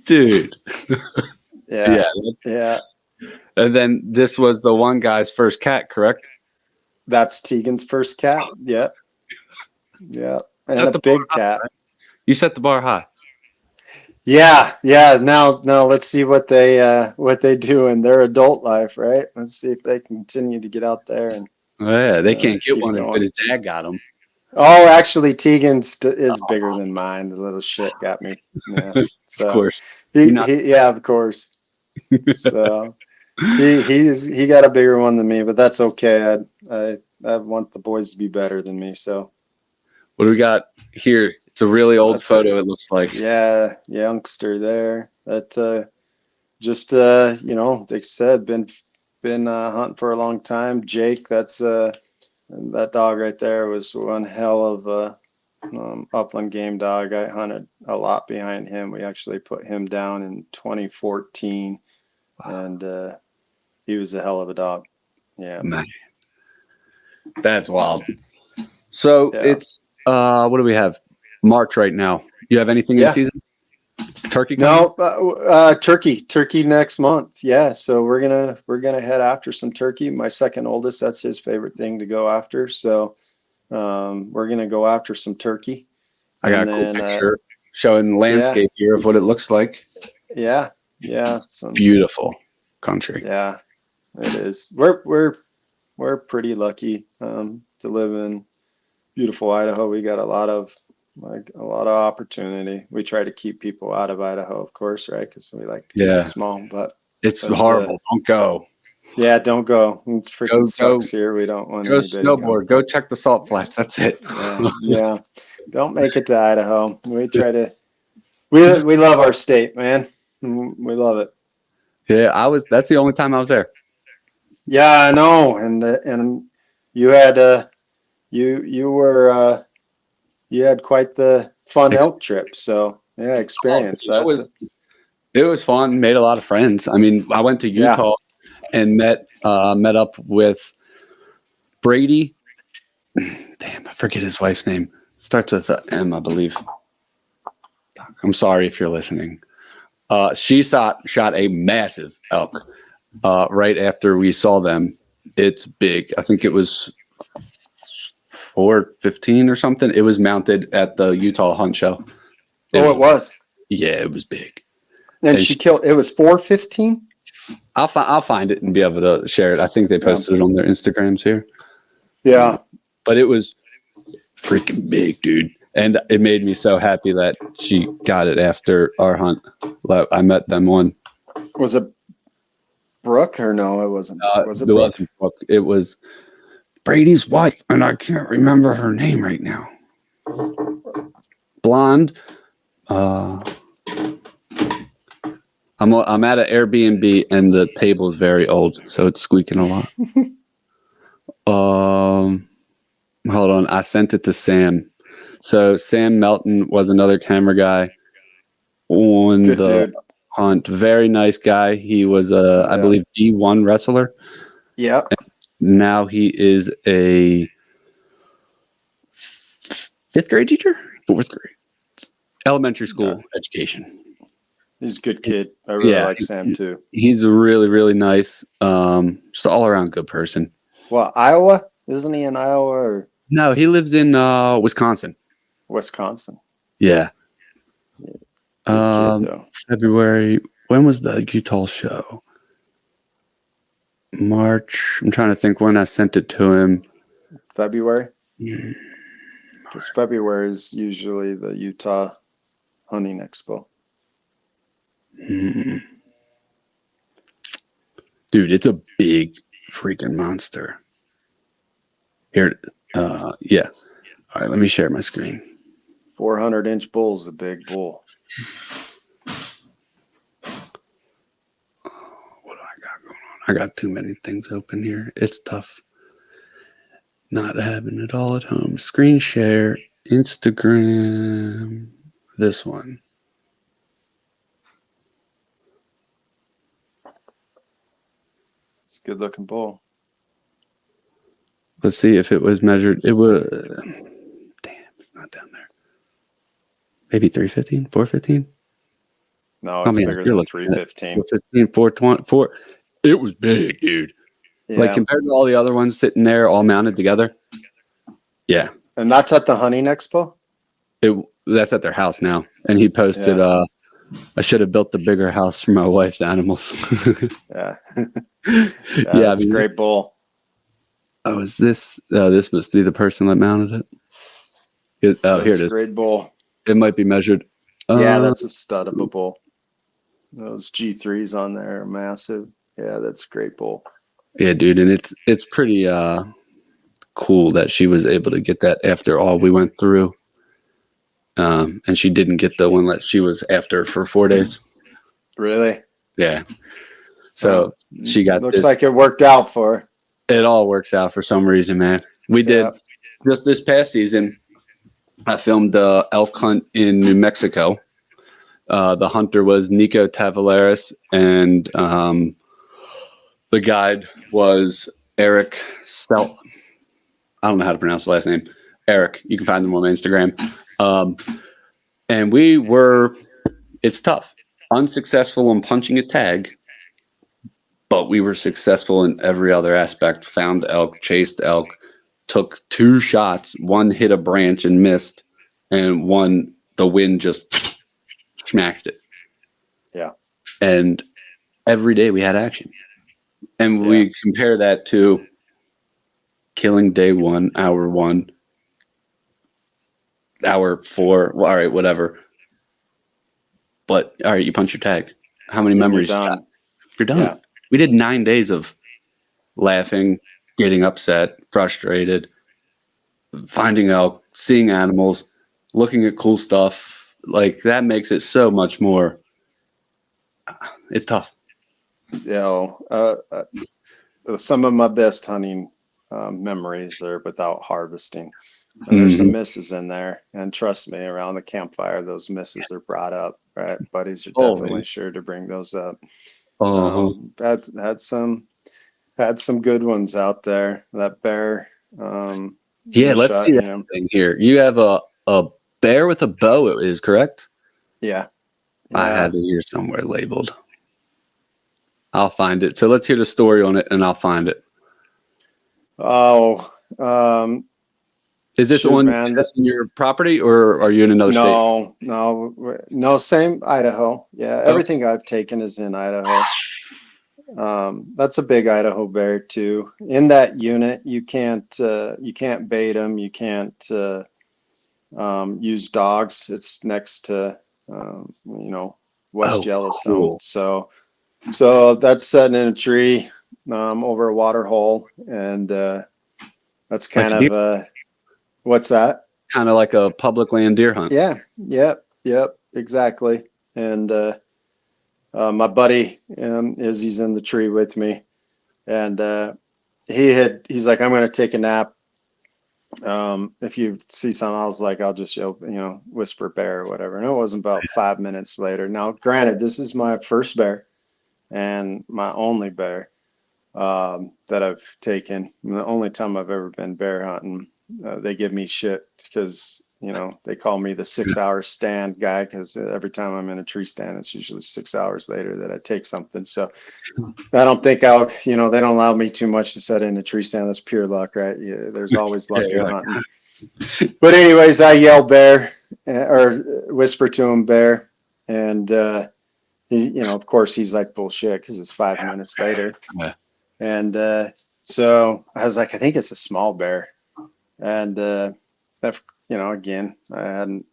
Dude.
Yeah.
And then this was the one guy's first cat, correct?
That's Tegan's first cat. Yep. And a big cat.
You set the bar high.
Yeah. Now let's see what they do in their adult life, right? Let's see if they continue to get out there and.
Oh, yeah, they can't get one as good as Dad got them.
Oh, actually, Tegan's is bigger than mine. The little shit got me. Yeah, so
of course.
Of course. So he got a bigger one than me, but that's okay. I want the boys to be better than me. So
what do we got here? It's a really old photo. It looks like.
Yeah, youngster there. That just like I said, been hunting for a long time. Jake, that's that dog right there was one hell of a upland game dog. I hunted a lot behind him. We actually put him down in 2014, and he was a hell of a dog. Yeah,
man, that's wild. So it's what do we have? March right now. You have anything in season? Turkey?
No, turkey next month. Yeah, so we're gonna head after some turkey. My second oldest, that's his favorite thing to go after. So we're gonna go after some turkey.
I got a cool picture showing landscape here of what it looks like.
Yeah,
some beautiful country.
Yeah, it is. We're pretty lucky to live in beautiful Idaho. We got a lot of opportunity. We try to keep people out of Idaho, of course, right? Because we like to keep it small, but
it's horrible. Don't go.
Yeah, don't go. It's freaking sucks here. We don't want to
go snowboard. Go check the salt flats. That's it.
Yeah. Don't make it to Idaho. We try to. We love our state, man. We love it.
Yeah, that's the only time I was there.
Yeah, I know. And you had you had quite the fun elk trip. So yeah, experience that.
It was fun. Made a lot of friends. I mean, I went to Utah and met up with Brady. Damn, I forget his wife's name. Starts with M, I believe. I'm sorry if you're listening. She shot a massive elk right after we saw them. It's big. I think it was 415 or something. It was mounted at the Utah Hunt Show.
It was.
Yeah, it was big.
And she killed. It was 415.
I'll find it and be able to share it. I think they posted it on their Instagrams here.
Yeah,
but it was freaking big, dude. And it made me so happy that she got it after our hunt. I met them on.
Was it Brooke or no? It wasn't. Was it
Brooke? It was Brady's wife, and I can't remember her name right now. Blonde. I'm at an Airbnb, and the table is very old, so it's squeaking a lot. Hold on. I sent it to Sam. So Sam Melton was another camera guy on the hunt. Very nice guy. He was I believe D1 wrestler.
Yeah.
Now he is a 5th grade teacher, 4th grade, elementary school education.
He's a good kid. I really like Sam too.
He's a really, really nice, just all around good person.
Well, Iowa? Isn't he in Iowa or
No, he lives in Wisconsin.
Wisconsin?
Yeah.
Good kid, though.
February. When was the Utah show? March. I'm trying to think when I sent it to him.
February? Because February is usually the Utah Hunting Expo.
Dude, it's a big freaking monster. Here, yeah. All right, let me share my screen.
400-inch bull is a big bull.
What do I got going on? I got too many things open here. It's tough not having it all at home. Screen share, Instagram, this one.
It's a good looking bull.
Let's see if it was measured. It was, damn, it's not down there. Maybe 315, 415?
No, it's bigger than 315.
415, 420, it was big, dude.
Yeah.
Like compared to all the other ones sitting there all mounted together. Yeah.
And that's at the Hunting Expo?
That's at their house now. And he posted, I should have built the bigger house for my wife's animals.
Yeah.
Yeah,
it's a great bull.
Oh, is this? This must be the person that mounted it. Here it is.
Great bull.
It might be measured.
Yeah, that's a stud of a bull. Those G3s on there are massive. Yeah, that's a great bull.
Yeah, dude, and it's pretty cool that she was able to get that after all we went through. And she didn't get the one that she was after for 4 days.
Really?
Yeah. So she got
looks like it worked out for her.
It all works out for some reason, man. We did just this past season. I filmed the elk hunt in New Mexico. The hunter was Nico Tavares, and the guide was Eric Stel. I don't know how to pronounce the last name. Eric. You can find them on Instagram. And we were, it's tough, unsuccessful in punching a tag, but we were successful in every other aspect. Found elk, chased elk, took 2 shots. One hit a branch and missed, and one, the wind just smacked it.
Yeah.
And every day we had action. And we compare that to killing day 1, hour 1, hour 4, well, all right, whatever. But all right, you punch your tag. How many memories you got? You're done. Yeah. We did 9 days of laughing, getting upset, frustrated, finding elk, seeing animals, looking at cool stuff. Like that makes it so much more. It's tough.
Some of my best hunting memories are without harvesting. And there's some misses in there, and trust me, around the campfire, those misses are brought up. Right, buddies are definitely sure to bring those up. Had some good ones out there. That bear.
Let's see that thing here. You have a bear with a bow. It is correct.
Yeah.
I have it here somewhere labeled. I'll find it. So let's hear the story on it, and I'll find it. Is this on in your property, or are you in another state?
No, same Idaho. Yeah, everything I've taken is in Idaho. That's a big Idaho bear too. In that unit, you can't bait them. You can't use dogs. It's next to West Yellowstone. Cool. So that's sitting in a tree over a water hole, and that's kind of what's that?
Kind of like a public land deer hunt.
Yeah. Yep. Exactly. And my buddy Izzy's in the tree with me, and he's like, I'm going to take a nap. If you see something, I was like, I'll just whisper bear or whatever. And it wasn't about 5 minutes later. Now, granted, this is my first bear and my only bear, that I've taken. And the only time I've ever been bear hunting, they give me shit because, you know, they call me the 6-hour stand guy because every time I'm in a tree stand, it's usually 6 hours later that I take something. So I don't think I'll, you know, they don't allow me too much to set in a tree stand. That's pure luck, right? Yeah, there's always luck in hunting. But anyways, I yell bear or whisper to him bear. And, he, you know, of course he's like bullshit because it's 5 minutes later.
Yeah.
And so I was like, I think it's a small bear. And that, you know, again, I hadn't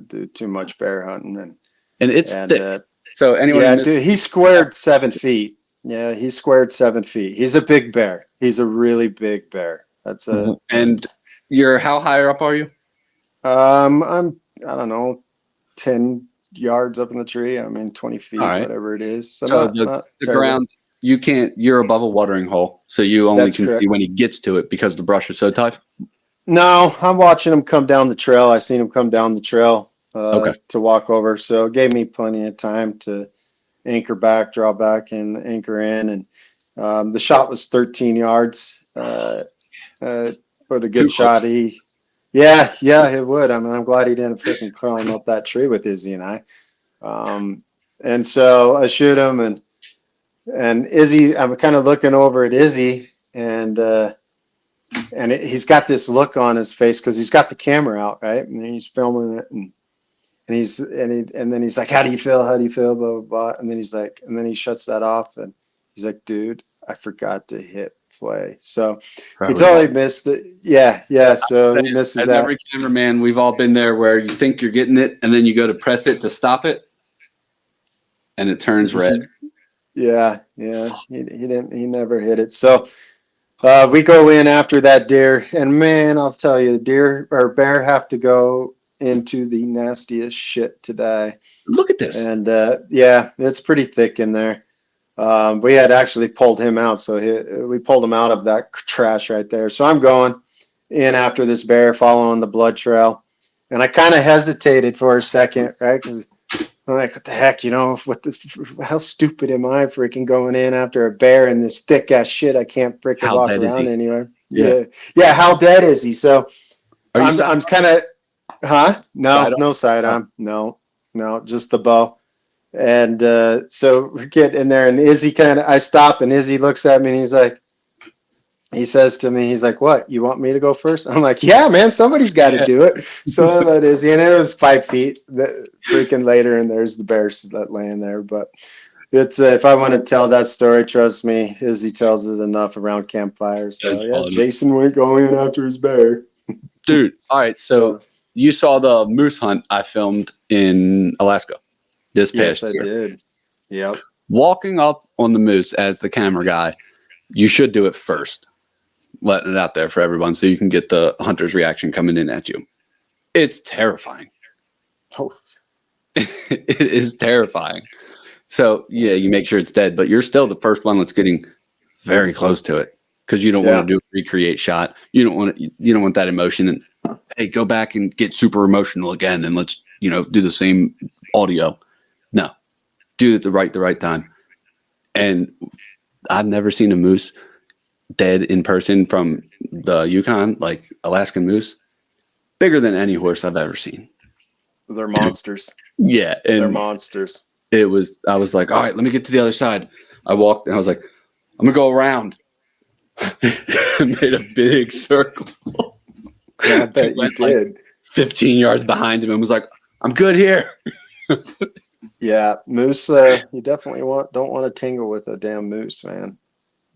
do too much bear hunting,
And it's thick. So anyone,
yeah, dude, he squared 7 feet. Yeah, he squared 7 feet. He's a big bear. He's a really big bear. That's a.
And you're how higher up are you?
I'm I don't know, 10 yards up in the tree. I mean, 20 feet,
All right.
whatever it is. So
the ground, you can't. You're above a watering hole, so you only
That's
can
correct.
see when he gets to it because the brush is so tough.
No, I'm watching him come down the trail. I seen him come down the trail
Okay.
to walk over. So it gave me plenty of time to anchor back, draw back, and anchor in. And the shot was 13 yards. But a good
Too
shot.
close.
Yeah, it would. I mean, I'm glad he didn't freaking climb up that tree with Izzy and I. And so I shoot him, and Izzy, I'm kind of looking over at Izzy, and he's got this look on his face because he's got the camera out, right? And he's filming it, and then he's like, "How do you feel? How do you feel?" Blah blah blah. And then he's like, and then he shuts that off, and he's like, "Dude, I forgot to hit play." So he totally missed it. Yeah. So he misses
As
that.
every cameraman, we've all been there where you think you're getting it, and then you go to press it to stop it, and it turns red.
Yeah. He never hit it. So we go in after that deer, and man, I'll tell you, deer or bear have to go into the nastiest shit today.
Look at this.
And yeah, it's pretty thick in there. We had actually pulled him out, so we pulled him out of that trash right there. So I'm going in after this bear, following the blood trail, and I kind of hesitated for a second, right? Because I'm like, what the heck, you know? How stupid am I, freaking going in after a bear in this thick ass shit? I can't freaking walk around anywhere. Yeah. How dead is he? So I'm kind of, huh? No sidearm. No, just the bow. And so we get in there, and Izzy I stop, and Izzy looks at me, and he says to me, he's like, "What? You want me to go first?" I'm like, "Yeah, man, somebody's got to do it." So I let Izzy, and it was 5 feet freaking later, and there's the bears that laying there. But it's if I want to tell that story, trust me, Izzy tells it enough around campfires. So yeah, Jason went going after his bear.
Dude, all right, so you saw the moose hunt I filmed in Alaska this past year.
Yes, I did. Yep.
Walking up on the moose as the camera guy, you should do it first, letting it out there for everyone so you can get the hunter's reaction coming in at you. It's terrifying.
Oh.
It is terrifying. So, yeah, you make sure it's dead, but you're still the first one that's getting very close to it because you don't want to do a recreate shot. You don't want that emotion and, hey, go back and get super emotional again and let's, do the same audio. No, do it the right time. And I've never seen a moose dead in person from the Yukon, like Alaskan moose, bigger than any horse I've ever seen.
They're monsters.
Yeah. And
they're monsters.
I was like, all right, let me get to the other side. I walked and I was like, I'm gonna go around. Made a big circle.
Yeah, I bet you did.
Like 15 yards behind him and was like, I'm good here.
Yeah, moose. You definitely don't want to tingle with a damn moose, man.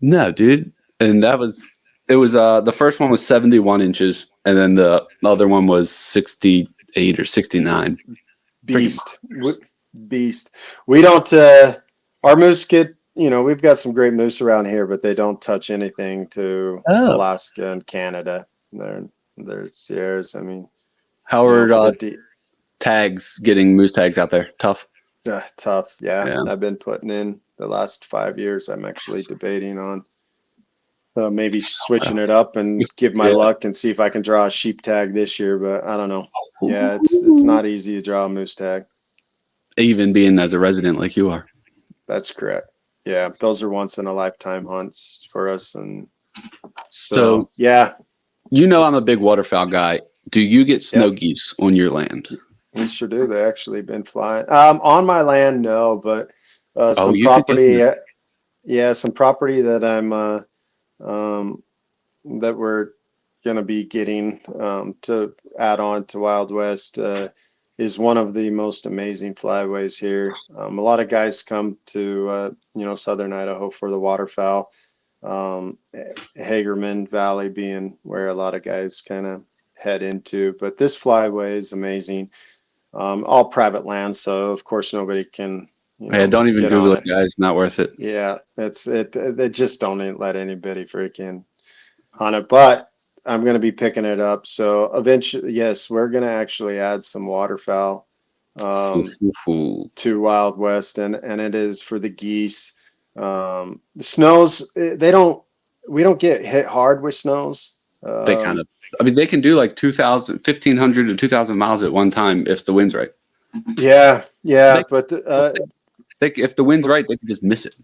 No, dude. And it was the first one was 71 inches, and then the other one was 68 or 69.
Beast. We don't. Our moose get. We've got some great moose around here, but they don't touch anything to Alaska and Canada. They're Sierras. I mean,
how are tags getting moose tags out there? Tough.
Tough. Yeah, I've been putting in the last 5 years. I'm actually debating on maybe switching it up and give my luck and see if I can draw a sheep tag this year. But I don't know. Yeah, it's not easy to draw a moose tag.
Even being as a resident like you are.
That's correct. yeah, those are once in a lifetime hunts for us. And
So
yeah,
you know I'm a big waterfowl guy. Do you get snow
Yep.
geese on your land?
we sure do. They actually been flying. On my land, no, but some
You could get
property.
them.
Yeah, some property that um, that we're gonna be getting to add on to Wild West is one of the most amazing flyways here. A lot of guys come to Southern Idaho for the waterfowl. Hagerman Valley being where a lot of guys kind of head into, but this flyway is amazing. All private land, so of course nobody can
Yeah, don't even
get
Google
on
it, guys. Not worth it.
Yeah, they just don't let anybody freaking hunt it. But I'm going to be picking it up. So eventually, yes, we're going to actually add some waterfowl to Wild West, and it is for the geese. The snows, we don't get hit hard with snows.
They kind of, I mean, they can do like 1,500 to 2,000 miles at one time if the wind's right.
Yeah,
They-
but
if the wind's right, they can just miss it.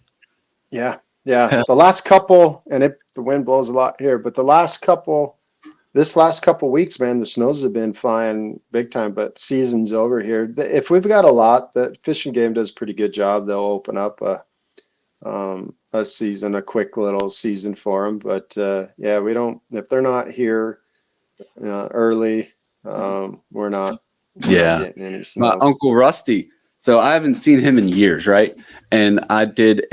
yeah. The last couple, and the wind blows a lot here, but this last couple weeks, man, the snows have been flying big time. But season's over here. If we've got a lot, the Fish and Game does a pretty good job. They'll open up a season, a quick little season for them. But yeah, we don't. If they're not here early, we're not.
Yeah.
Getting any
My
snows.
Uncle Rusty. So I haven't seen him in years, right? And I did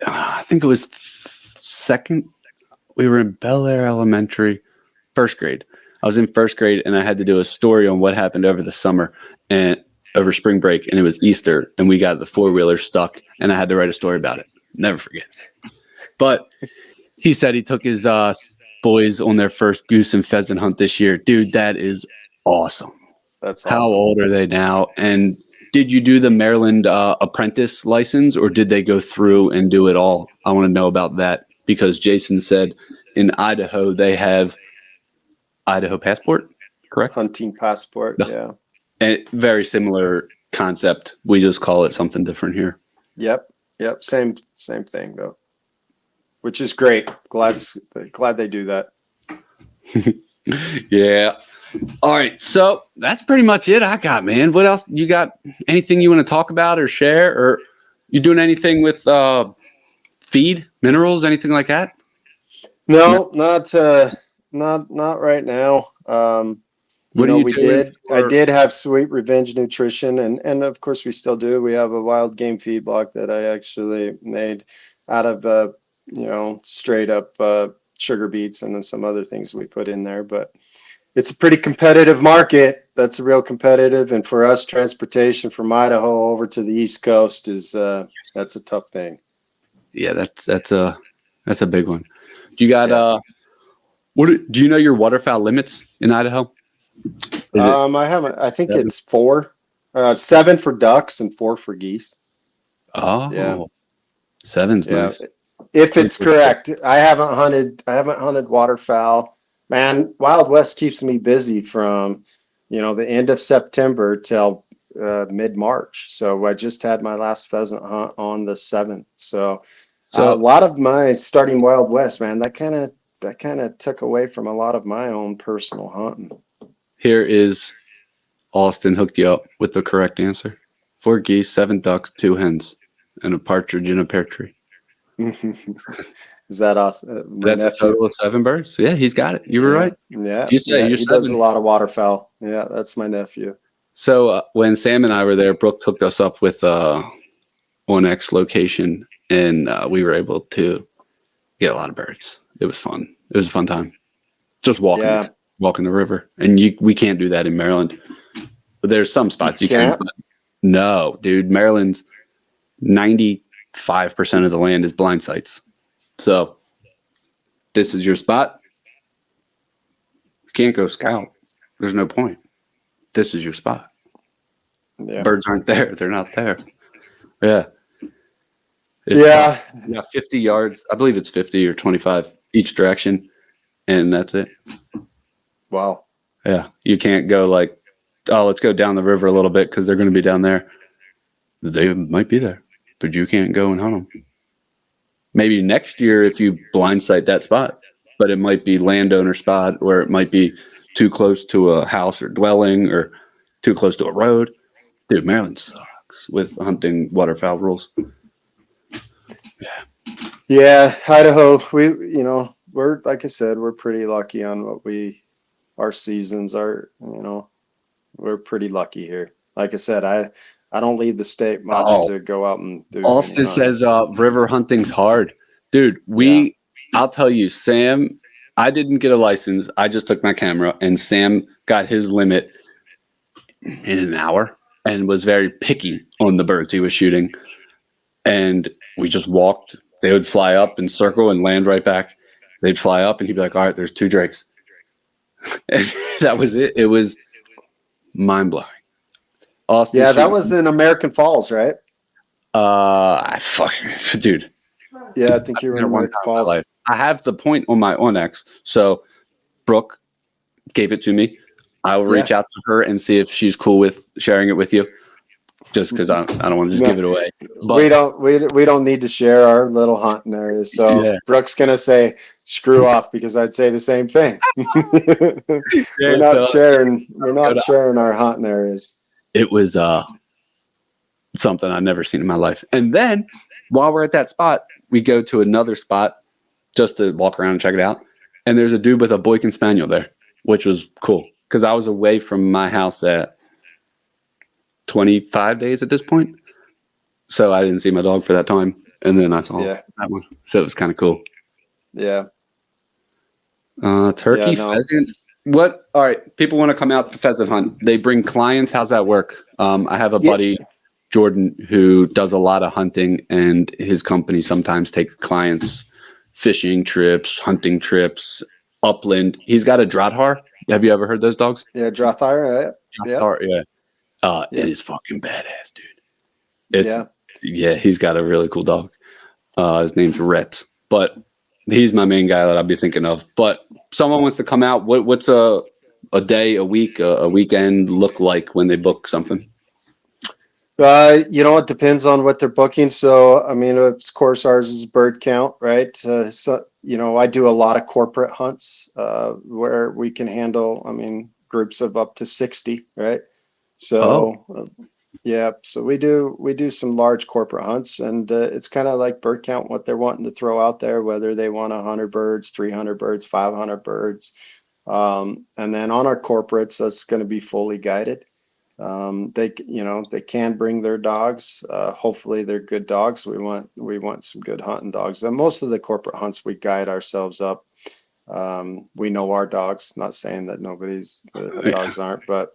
I think it was we were in Bel Air Elementary, first grade. I was in first grade and I had to do a story on what happened over the summer and over spring break. And it was Easter and we got the 4-wheeler stuck and I had to write a story about it. Never forget. But he said he took his boys on their first goose and pheasant hunt this year. Dude, that is awesome.
That's
How
awesome.
old are they now? And did you do the Maryland apprentice license or did they go through and do it all? I want to know about that because Jason said in Idaho they have Idaho passport, correct?
Hunting passport.
No.
Yeah.
And very similar concept. We just call it something different here.
Yep. Same thing though, which is great. Glad they do that.
Yeah. All right. So that's pretty much it I got, man. What else? You got anything you want to talk about or share? Or you doing anything with feed, minerals, anything like that?
No, not right now.
What are you doing
I did have Sweet Revenge Nutrition, and of course we still do. We have a wild game feed block that I actually made out of straight up sugar beets and then some other things we put in there. But it's a pretty competitive market. That's real competitive, and for us, transportation from Idaho over to the East Coast is that's a tough thing.
Yeah, that's a big one. Do you got do you know your waterfowl limits in Idaho?
I haven't. I think it's 4, 7 for ducks and 4 for geese.
Oh,
Yeah.
7's nice.
If it's correct. I haven't hunted waterfowl. Man, Wild West keeps me busy from, the end of September till mid-March. So I just had my last pheasant hunt on the 7th. So a lot of my starting Wild West, man, that kind of took away from a lot of my own personal hunting.
Here is Austin hooked you up with the correct answer. 4 geese, 7 ducks, 2 hens, and a partridge in a pear tree.
Is that awesome?
That's a total of 7 birds. Yeah, he's got it. You were right.
Yeah.
You say you're
he
7.
does a lot of waterfowl. Yeah, that's my nephew.
So when Sam and I were there, Brooke hooked us up with OnX location, and we were able to get a lot of birds. It was fun. It was a fun time. Just walking the river, and we can't do that in Maryland. But there's some spots you can. But no, dude, Maryland's 95% of the land is blind sites. So this is your spot. You can't go scout. There's no point. This is your spot.
Yeah.
Birds aren't there. They're not there. Yeah.
You
50 yards. I believe it's 50 or 25 each direction. And that's it.
Wow.
Yeah. You can't go like, oh, let's go down the river a little bit because they're going to be down there. They might be there. but you can't go and hunt them. Maybe next year if you blindside that spot, but it might be landowner spot, or it might be too close to a house or dwelling, or too close to a road. Dude, Maryland sucks with hunting waterfowl rules.
Yeah, Idaho. We're like I said, we're pretty lucky on our seasons are. We're pretty lucky here. Like I said, I don't leave the state much to go out and do.
Austin says river hunting's hard. Dude, I'll tell you, Sam, I didn't get a license. I just took my camera, and Sam got his limit in an hour and was very picky on the birds he was shooting. And we just walked. They would fly up and circle and land right back. They'd fly up, and he'd be like, all right, there's 2 drakes. And that was it. It was mind-blowing. Austin,
yeah, that was in American Falls, right?
Dude.
Yeah, I think you were in American Falls.
I have the point on my Onyx. So Brooke gave it to me. I will reach out to her and see if she's cool with sharing it with you. Just because I don't want to just give it away. But
we don't need to share our little hunting areas. So Brooke's gonna say screw off because I'd say the same thing. We're not sharing our hunting areas.
It was something I've never seen in my life. And then while we're at that spot, we go to another spot just to walk around and check it out. And there's a dude with a Boykin Spaniel there, which was cool because I was away from my house at 25 days at this point. So I didn't see my dog for that time. And then I saw that one. So it was kind of cool.
Yeah.
Turkey, pheasant. What? All right. People want to come out to pheasant hunt. They bring clients. How's that work? I have a buddy, Jordan, who does a lot of hunting, and his company sometimes takes clients fishing trips, hunting trips, upland. He's got a Drathar. Have you ever heard those dogs?
Yeah, Drathar.
Drathar, yeah. It is fucking badass, dude. He's got a really cool dog. His name's Rhett, but he's my main guy that I'll be thinking of. But someone wants to come out. What's a day, a week, a weekend look like when they book something?
It depends on what they're booking. So, I mean, of course, ours is bird count, right? I do a lot of corporate hunts where we can handle, groups of up to 60, right? So, so we do some large corporate hunts, and it's kind of like bird count, what they're wanting to throw out there, whether they want 100 birds, 300 birds, 500 birds. And then on our corporates, that's going to be fully guided. They can bring their dogs. Hopefully they're good dogs. We want some good hunting dogs. And most of the corporate hunts, we guide ourselves up. We know our dogs, not saying that the dogs aren't, but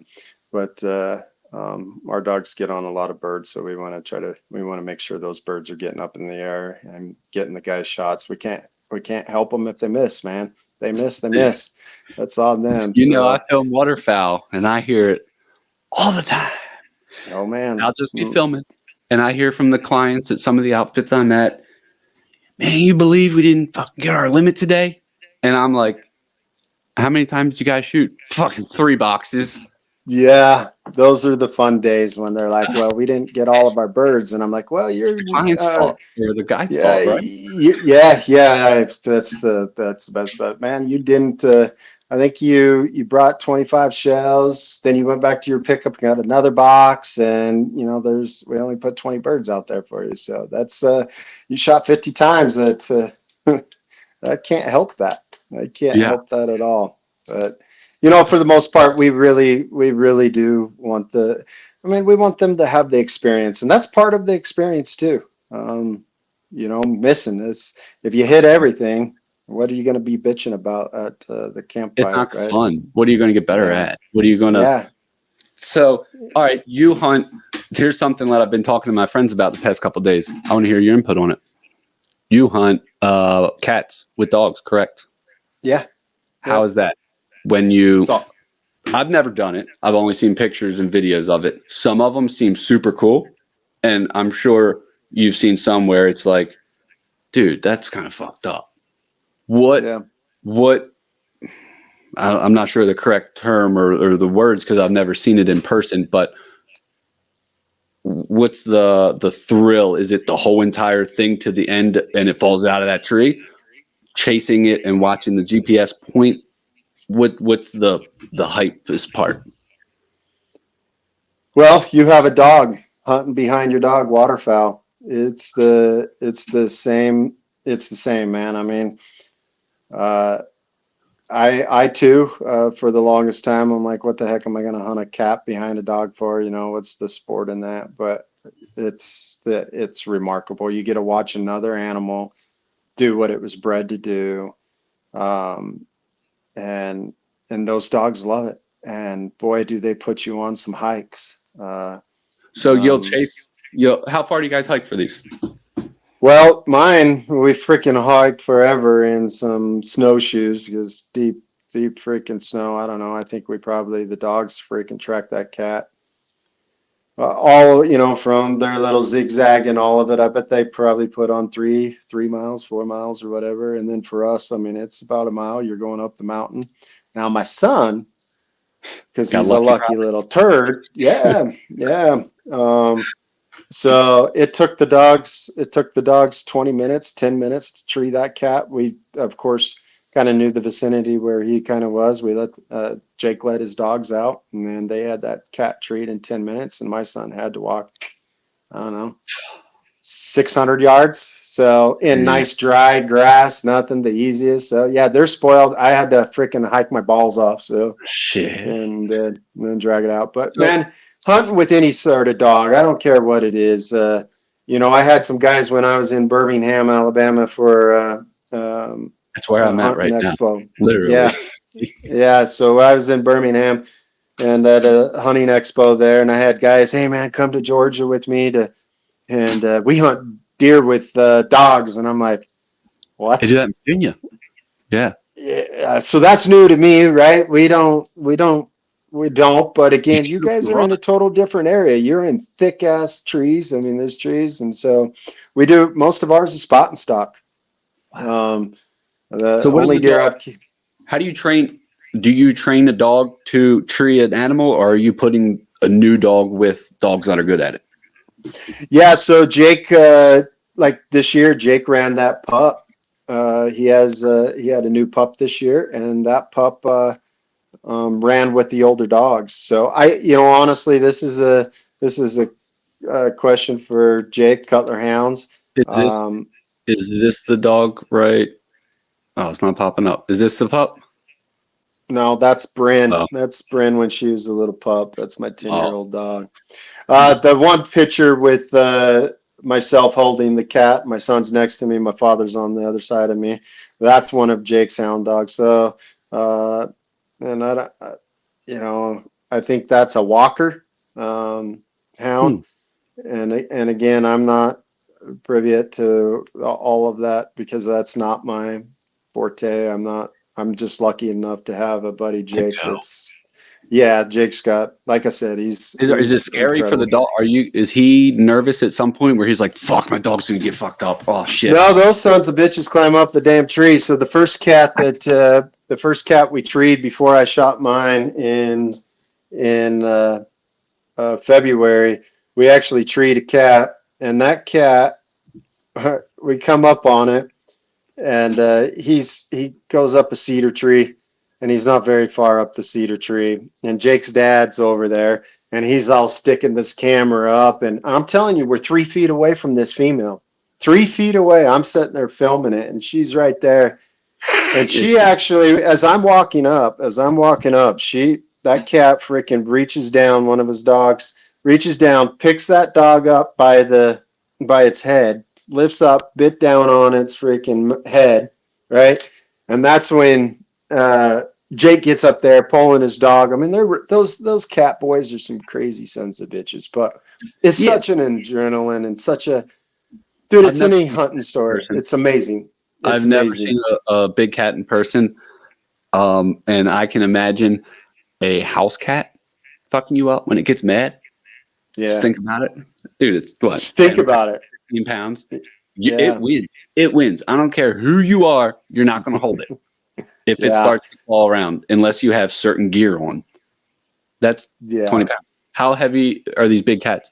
our dogs get on a lot of birds. So we want to make sure those birds are getting up in the air and getting the guys shots. We can't help them if they miss, man. They miss. That's on them.
I film waterfowl and I hear it all the time.
Oh man.
I'll just be filming and I hear from the clients at some of the outfits I'm at, man, you believe we didn't fucking get our limit today? And I'm like, how many times did you guys shoot? Fucking 3 boxes.
Yeah, those are the fun days when they're like, well, we didn't get all of our birds. And I'm like, well, you're
the client's fault. You're the guy's fault, right?
That's the best bet, man. You didn't, I think you brought 25 shells, then you went back to your pickup and got another box, and we only put 20 birds out there for you. So that's, you shot 50 times. That I can't help that. I can't help that at all. But for the most part, we really do want we want them to have the experience, and that's part of the experience too. Missing this. If you hit everything, what are you going to be bitching about at the campfire?
It's not fun. What are you going to get better at? What are you going to?
Yeah.
So, all right, you hunt. Here's something that I've been talking to my friends about the past couple of days. I want to hear your input on it. You hunt cats with dogs, correct?
Yeah.
How is that? I've never done it. I've only seen pictures and videos of it. Some of them seem super cool. And I'm sure you've seen some where it's like, dude, that's kind of fucked up. I'm not sure the correct term or the words because I've never seen it in person, but what's the thrill? Is it the whole entire thing to the end and it falls out of that tree, chasing it and watching the GPS point? What's the hypest part?
Well, you have a dog hunting behind your dog, waterfowl. It's the same. It's the same, man. I mean, I too, for the longest time, I'm like, what the heck am I going to hunt a cat behind a dog for? You know, what's the sport in that? But it's remarkable. You get to watch another animal do what it was bred to do, and those dogs love it. And boy, do they put you on some hikes.
So you'll chase. How far do you guys hike for these?
Well, mine, we freaking hiked forever in some snowshoes because deep freaking snow. I don't know. I think the dogs freaking tracked that cat. All, from their little zigzag and all of it. I bet they probably put on 3 miles, 4 miles or whatever. And then for us, I mean, it's about a mile. You're going up the mountain. Now, my son, because he's a lucky little turd. Yeah. Yeah. So it took the dogs 20 minutes, 10 minutes to tree that cat. We, of course, kind of knew the vicinity where he kind of was. We Jake let his dogs out, and then they had that cat treed in 10 minutes, and my son had to walk, I don't know, 600 yards. So in nice dry grass, nothing, the easiest. So yeah, they're spoiled. I had to freaking hike my balls off. So
shit,
and then drag it out. But man, hunting with any sort of dog, I don't care what it is. I had some guys when I was in Birmingham, Alabama for
that's where I'm at right
expo.
Now. Literally.
Yeah. Yeah. So I was in Birmingham and at a hunting expo there, and I had guys, hey man, come to Georgia with me and we hunt deer with dogs. And I'm like, what?
They do that in Virginia. Yeah.
Yeah. So that's new to me, right? We don't. But again, you guys are in a total different area. You're in thick ass trees. I mean, there's trees. And so we do, most of ours is spot and stock.
Wow.
So only deer
how do you train? Do you train a dog to tree an animal, or are you putting a new dog with dogs that are good at it?
Yeah. So Jake, like this year, Jake ran that pup. He had a new pup this year, and that pup ran with the older dogs. So honestly, this is a question for Jake Cutler Hounds.
Is this the dog? Right. Oh, it's not popping up. Is this the pup?
No, that's Bryn.
Oh.
That's Bryn when she was a little pup. That's my 10-year-old dog. The one picture with myself holding the cat, my son's next to me, my father's on the other side of me. That's one of Jake's hound dogs. So, and I think that's a Walker hound. And again, I'm not privy to all of that because that's not my forte. I'm just lucky enough to have a buddy Jake Jake's got, like I said, is
it scary
incredible.
for the dog? Is he nervous at some point where he's like, fuck, my dog's gonna get fucked up? Oh shit.
No, those sons of bitches climb up the damn tree. So the first cat we treed before I shot mine in February, we actually treed a cat, and that cat, we come up on it, and he goes up a cedar tree, and he's not very far up the cedar tree, and Jake's dad's over there, and he's all sticking this camera up, and I'm telling you, we're 3 feet away from this female. 3 feet away. I'm sitting there filming it, and she's right there. And she actually, as I'm walking up, that cat freaking reaches down, one of his dogs reaches down, picks that dog up by its head, lifts up, bit down on its freaking head, right? And that's when Jake gets up there pulling his dog. I mean, those cat boys are some crazy sons of bitches, but it's such an adrenaline and such a dude. It's any hunting story. It's amazing.
I've never seen a big cat in person, and I can imagine a house cat fucking you up when it gets mad.
Yeah,
just think about it, dude. It's what?
Just think about it.
15 pounds.
Yeah.
It wins. It wins. I don't care who you are. You're not going to hold it if it starts to fall around, unless you have certain gear on. That's 20 pounds. How heavy are these big cats?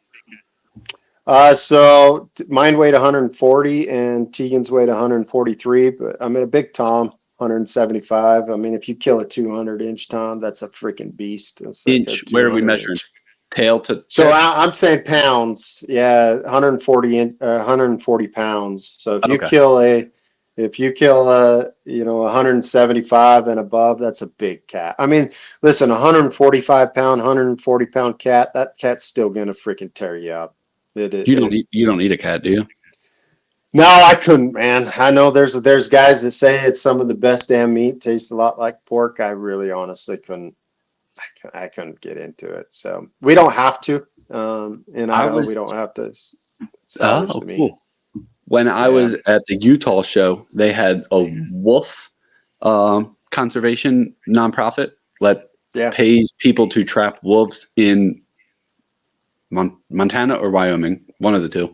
So mine weighed 140 and Tegan's weighed 143, but I'm in a big Tom, 175. I mean, if you kill a 200-inch Tom, that's a freaking beast. It's like
Inch. Where are we measuring?
200-inch.
Tail to.
So I'm saying pounds. Yeah, 140 pounds. So if you kill a 175 and above, that's a big cat. I mean, listen, 140 pound cat, that cat's still gonna freaking tear you up.
You don't need a cat, do you?
No, I couldn't, man. I know there's guys that say it's some of the best damn meat, tastes a lot like pork. I really honestly couldn't. I couldn't get into it. So we don't have to. In Idaho, we don't have to salvage the meat.
Cool. When I was at the Utah show, they had a wolf conservation nonprofit that pays people to trap wolves in Montana or Wyoming, one of the two.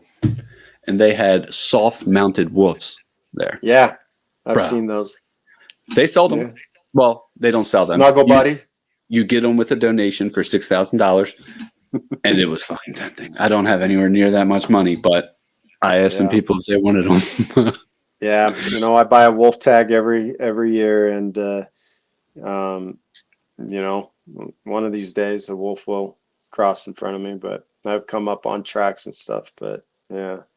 And they had soft-mounted wolves there.
Yeah, I've seen those.
They sold them. Yeah. Well, they don't sell them.
Snuggle buddy.
You get them with a donation for $6,000, and it was fucking tempting. I don't have anywhere near that much money, but I asked some people if they wanted them.
Yeah, I buy a wolf tag every year, and one of these days a wolf will cross in front of me. But I've come up on tracks and stuff. But they're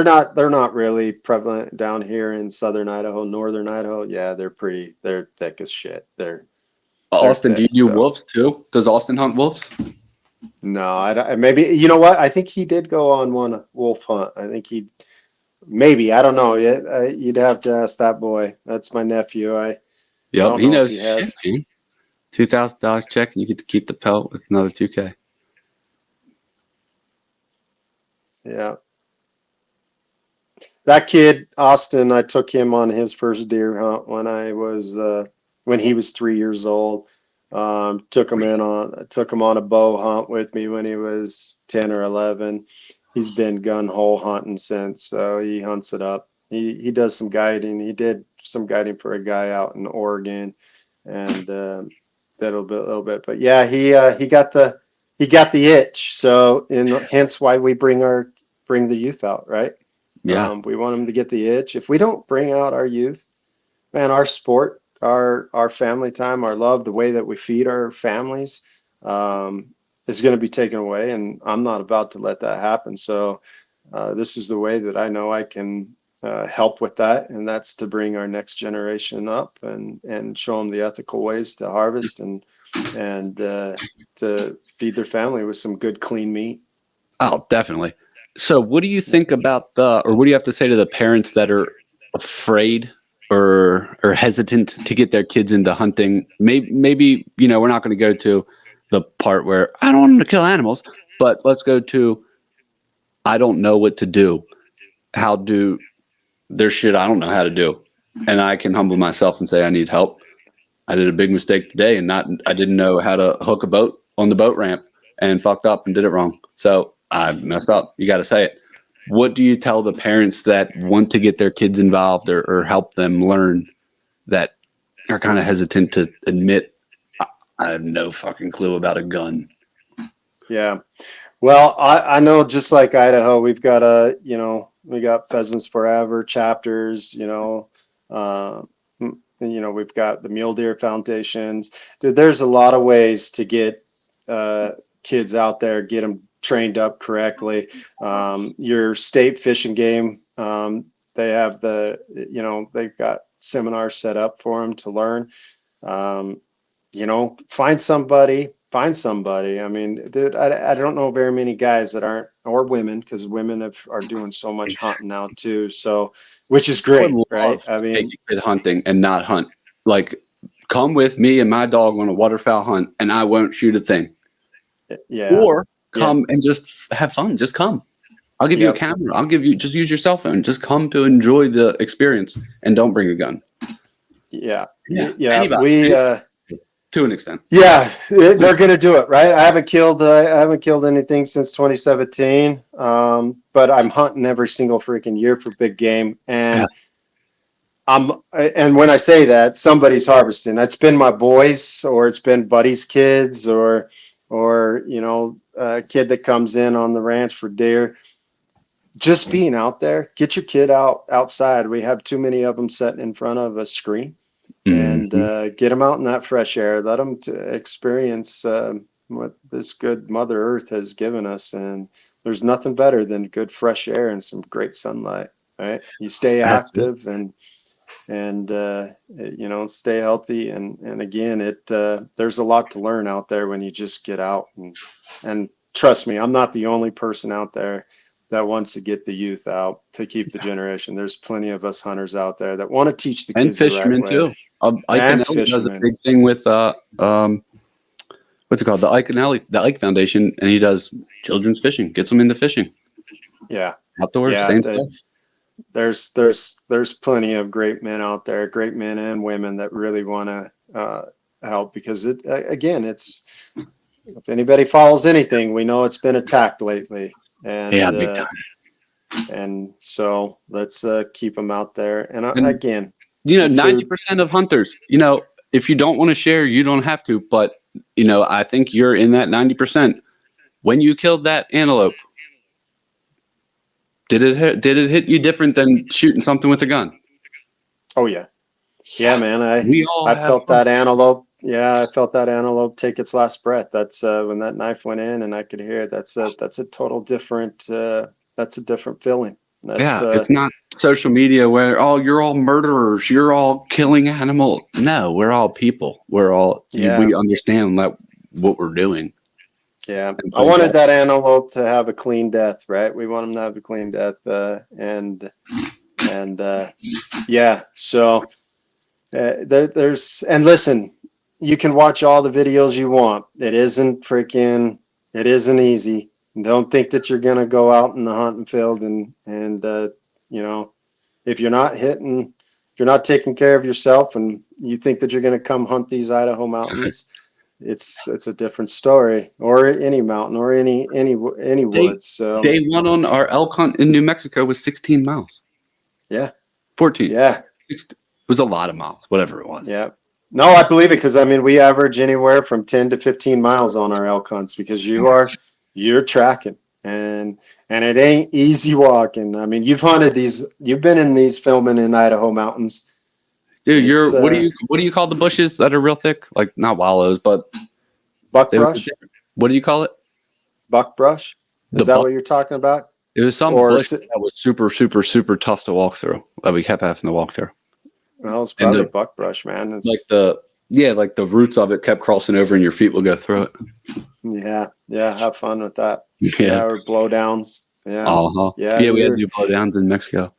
not really prevalent down here in southern Idaho, northern Idaho. Yeah, they're thick as shit.
Austin, do you do wolves too? Does Austin hunt wolves?
No, maybe, you know what? I think he did go on one wolf hunt. I think maybe, I don't know. You'd have to ask that boy. That's my nephew.
He knows shit, man. $2,000 check and you get to keep the pelt with another $2,000.
Yeah. That kid, Austin, I took him on his first deer hunt when he was 3 years old. Took him on a bow hunt with me when he was 10 or 11. He's been gun hole hunting since, so he hunts it up. He does some guiding. He did some guiding for a guy out in Oregon, and a little bit. But yeah, he got the itch. So hence why we bring the youth out, right?
Yeah,
we want them to get the itch. If we don't bring out our youth, man, our sport, our family time, our love, the way that we feed our families is going to be taken away, and I'm not about to let that happen. So this is the way that I know I can help with that, and that's to bring our next generation up and show them the ethical ways to harvest and to feed their family with some good clean meat.
Oh, definitely. So what do you think about or what do you have to say to the parents that are afraid or hesitant to get their kids into hunting? Maybe we're not going to go to the part where I don't want them to kill animals, but let's go to I don't know what to do. There's shit I don't know how to do, and I can humble myself and say I need help. I did a big mistake today, and I didn't know how to hook a boat on the boat ramp and fucked up and did it wrong. So I messed up. You got to say it. What do you tell the parents that want to get their kids involved or help them learn that are kind of hesitant to admit, I have no fucking clue about a gun?
Yeah. Well, I know just like Idaho, we've got we got Pheasants Forever chapters, we've got the Mule Deer Foundations. Dude, there's a lot of ways to get kids out there, get them trained up correctly. Your state fishing game, they have they've got seminars set up for them to learn. Find somebody. I mean, dude, I don't know very many guys that aren't, or women, because women are doing so much hunting now too. So, which is great, right? I mean,
take your kid hunting and not hunt. Like, come with me and my dog on a waterfowl hunt, and I won't shoot a thing.
Yeah.
Or come and just have fun. Just come. I'll give you a camera. Just use your cell phone. Just come to enjoy the experience and don't bring a gun.
Yeah.
Anybody. To an extent.
Yeah, they're going to do it, right? I haven't killed anything since 2017. But I'm hunting every single freaking year for big game. And and when I say that, somebody's harvesting. It's been my boys, or it's been buddies' kids, or or, you know, a kid that comes in on the ranch for deer, just being out there, get your kid outside. We have too many of them sitting in front of a screen, and get them out in that fresh air. Let them experience what this good Mother Earth has given us. And there's nothing better than good fresh air and some great sunlight, right? You stay
That's it.
active and you know, stay healthy. And again, there's a lot to learn out there when you just get out, and trust me, I'm not the only person out there that wants to get the youth out to keep the generation. There's plenty of us hunters out there that want to teach the
And
kids the right
fishermen
way.
too. Ike
And
Anelli does a
fishermen.
big thing with what's it called? The Ike Anelli, the Ike Foundation, and he does children's fishing, gets them into fishing.
Yeah.
Outdoors,
Yeah,
same stuff.
There's plenty of great men out there, great men and women that really want to help, because it's, if anybody follows anything, we know it's been attacked lately, and
Yeah, big time.
and so let's keep them out there. And
And,
again,
you know,
food.
90% of hunters, you know, if you don't want to share, you don't have to. But, you know, I think you're in that 90%. When you killed that antelope, did it hit you different than shooting something with a gun?
Oh yeah, man.
We all
I
have
felt that
hunts.
antelope. Yeah, I felt that antelope take its last breath. That's when that knife went in, and I could hear it. That's a total different. That's a different feeling. That's
Yeah, it's not social media where, oh, you're all murderers, you're all killing animals. No, we're all people.
Yeah.
We understand that what we're doing.
Yeah,
And
I wanted that antelope to have a clean death, right? We want him to have a clean death, and yeah. So there's, and listen, you can watch all the videos you want. It isn't easy. Don't think that you're gonna go out in the hunting field and you know, if you're not taking care of yourself, and you think that you're gonna come hunt these Idaho mountains. It's a different story, or any mountain, or any woods. So
Day one on our elk hunt in New Mexico was 16 miles.
yeah,
14.
yeah,
It was a lot of miles, whatever it was.
yeah. No, I believe it, because I mean, we average anywhere from 10 to 15 miles on our elk hunts, because you're tracking, and it ain't easy walking. I mean, you've been in these filming in Idaho mountains.
Dude,
It's
what do you call the bushes that are real thick? Like not wallows, but
buckbrush,
what do you call it?
buckbrush.
The
Is that
buck.
what you're talking about?
It was some
Or
bush that was super, super, super tough to walk through. That we kept having to walk through.
well, it's
And
probably buckbrush, man.
like the roots of it kept crossing over, and your feet would go through it.
Yeah. Have fun with that.
Yeah.
Or blowdowns. Yeah.
Uh-huh. Yeah, we had to do blowdowns in Mexico.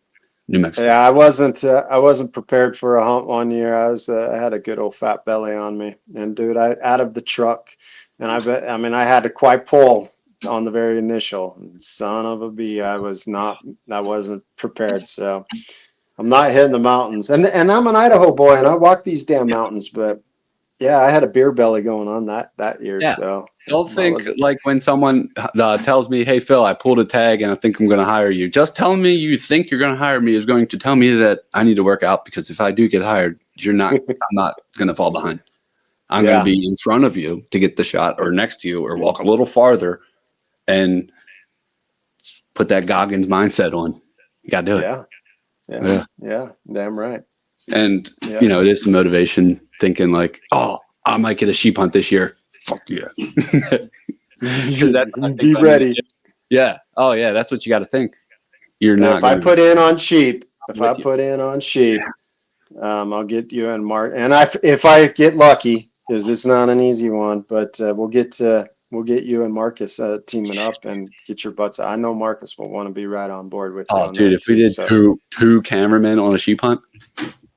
New Mexico.
Yeah, I wasn't prepared for a hunt one year. I had a good old fat belly on me, and dude, out of the truck, and I had to quite pull on the very initial. Son of a bee, I wasn't prepared. So I'm not hitting the mountains, and I'm an Idaho boy, and I walk these damn mountains, but yeah, I had a beer belly going on that year.
Yeah.
So
Don't think like when someone tells me, "Hey Phil, I pulled a tag and I think I'm going to hire you." Just telling me you think you're going to hire me is going to tell me that I need to work out, because if I do get hired, I'm not going to fall behind. I'm going to be in front of you to get the shot, or next to you, or walk a little farther, and put that Goggins mindset on. You got to do it.
Yeah. Damn right.
And you know, it is some motivation thinking like, oh, I might get a sheep hunt this year. Fuck yeah.
Be ready.
Yeah. Oh yeah. That's what you got to think. You're not.
If I put in on sheep, I'll get you and Mark. And if I get lucky, because it's not an easy one, but we'll get you and Marcus teaming up and get your butts. I know Marcus will want to be right on board with you.
Oh, dude, if we did two cameramen on a sheep hunt,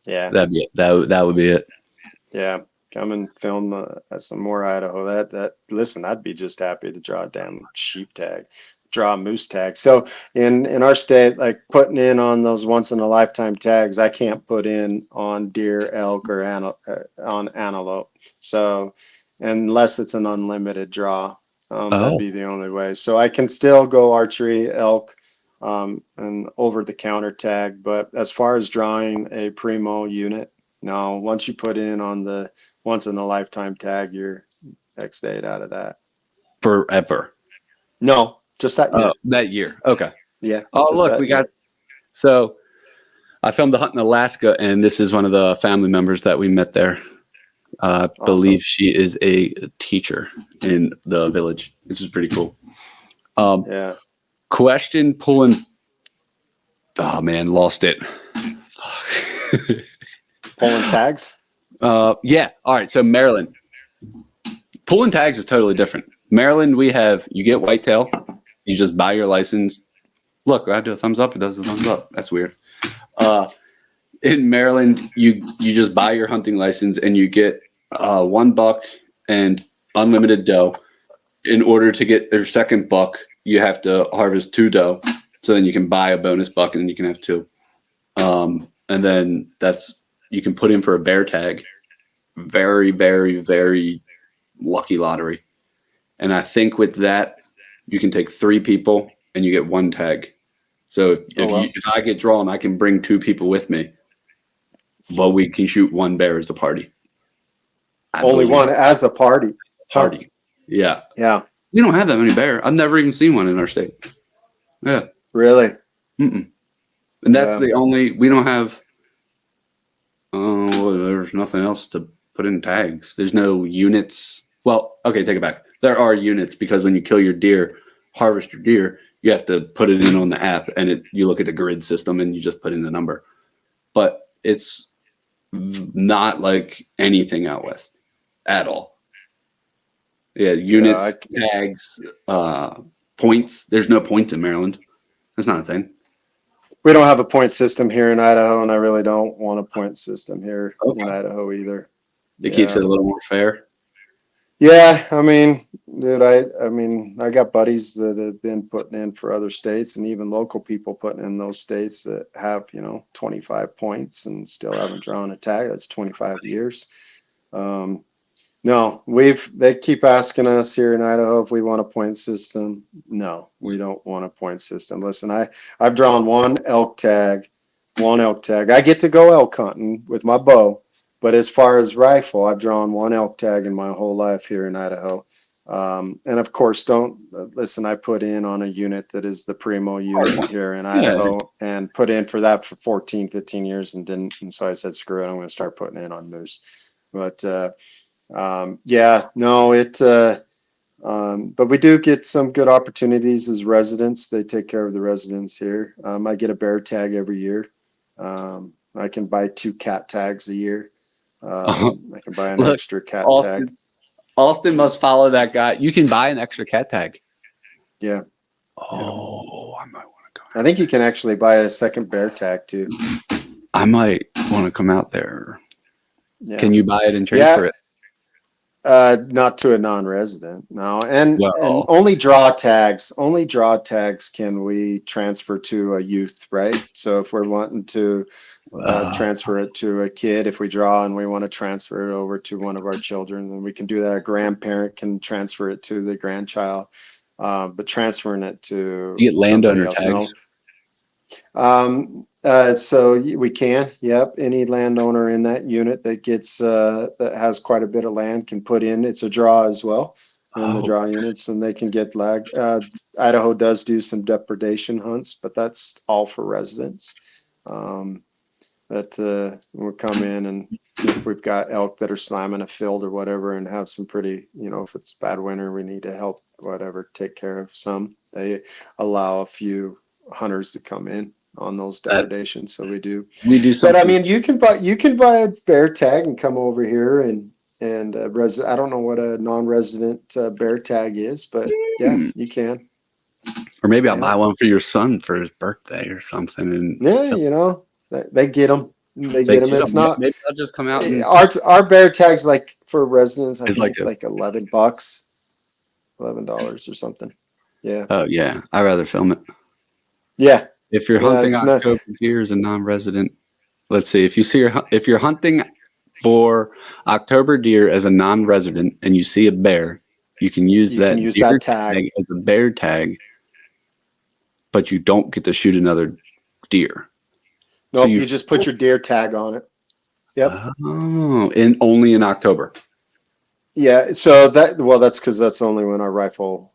yeah,
that'd be it. That would be it.
Yeah. Come and film some more Idaho. Listen, I'd be just happy to draw a damn sheep tag, draw a moose tag. So in our state, like putting in on those once in a lifetime tags, I can't put in on deer, elk, or on antelope. So unless it's an unlimited draw, that'd be the only way. So I can still go archery, elk, and over the counter tag. But as far as drawing a primo unit, no, once you put in on the once in a lifetime tag, you're X-dayed out of that.
forever.
No, just that year.
That year. Okay.
Yeah.
Oh,
just
look,
that
we
year.
got. So I filmed the hunt in Alaska, and this is one of the family members that we met there. I believe she is a teacher in the village, which is pretty cool.
Yeah.
Question pulling. Oh man, lost it.
Pulling tags.
Yeah. All right. So Maryland, pulling tags is totally different. Maryland, you get whitetail, you just buy your license. Look, I do a thumbs up. It does a thumbs up. That's weird. In Maryland, you just buy your hunting license and you get one buck and unlimited doe. In order to get their second buck, you have to harvest 2 doe. So then you can buy a bonus buck and then you can have 2. And then you can put in for a bear tag. Very, very, very lucky lottery. And I think with that, you can take 3 people and you get 1 tag. So if I get drawn, I can bring 2 people with me. But we can shoot 1 bear as a party.
Only one as a party.
Party. Yeah.
Yeah.
We don't have that many bear. I've never even seen one in our state. Yeah.
Really?
Mm-mm. And that's the only, we don't have, there's nothing else to put in tags. There's no units. Well, okay, take it back. There are units because when you kill your deer, harvest your deer, you have to put it in on the app and you look at the grid system and you just put in the number. But it's not like anything out west at all. Yeah, units, tags, points. There's no points in Maryland. That's not a thing.
We don't have a point system here in Idaho, and I really don't want a point system here in Idaho either.
It keeps it a little more fair.
Yeah, I mean, dude, I got buddies that have been putting in for other states, and even local people putting in those states that have 25 points and still haven't drawn a tag. That's 25 years. No, they keep asking us here in Idaho if we want a point system. No, we don't want a point system. Listen, I've drawn 1 elk tag. I get to go elk hunting with my bow, but as far as rifle, I've drawn 1 elk tag in my whole life here in Idaho. And of course, I put in on a unit that is the primo unit here in Idaho and put in for that for 14, 15 years and didn't. And so I said, screw it, I'm going to start putting in on moose. But, but we do get some good opportunities as residents. They take care of the residents here. I get a bear tag every year. I can buy 2 cat tags a year. I can buy an extra cat tag.
Austin must follow that guy. You can buy an extra cat tag.
Yeah.
Oh, I might want to go.
I think you can actually buy a second bear tag too.
I might want to come out there.
Yeah.
Can you buy it and transfer it?
Not to a non-resident, no. And only draw tags can we transfer to a youth, right? So if we're wanting to transfer it to a kid, if we draw and we want to transfer it over to one of our children, then we can do that. A grandparent can transfer it to the grandchild, but transferring it to
you get landowner tags.
So we can, any landowner in that unit that gets that has quite a bit of land can put in. It's a draw as well in the draw units, and they can get lag. Idaho does do some depredation hunts, but that's all for residents. That we'll come in, and if we've got elk that are slamming a field or whatever and have some pretty, if it's bad winter, we need to help take care of some. They allow a few hunters to come in on those depredations, so we do something. But I mean, you can buy a bear tag and come over here and I don't know what a non-resident bear tag is, but yeah, you can.
Or maybe I'll buy one for your son for his birthday or something. And
they get them. It's not.
Maybe I'll just come out. And,
our bear tags, like for residents, I think it's like $11, $11 or something. Yeah.
Oh yeah, I'd rather film it.
Yeah.
If you're hunting October deer as a non-resident, let's see. If you're hunting for October deer as a non-resident and you see a bear, you can use that tag as a bear tag, but you don't get to shoot another deer.
No, you just put your deer tag on it. Yep.
Oh, and only in October.
Yeah, so that's because that's only when our rifle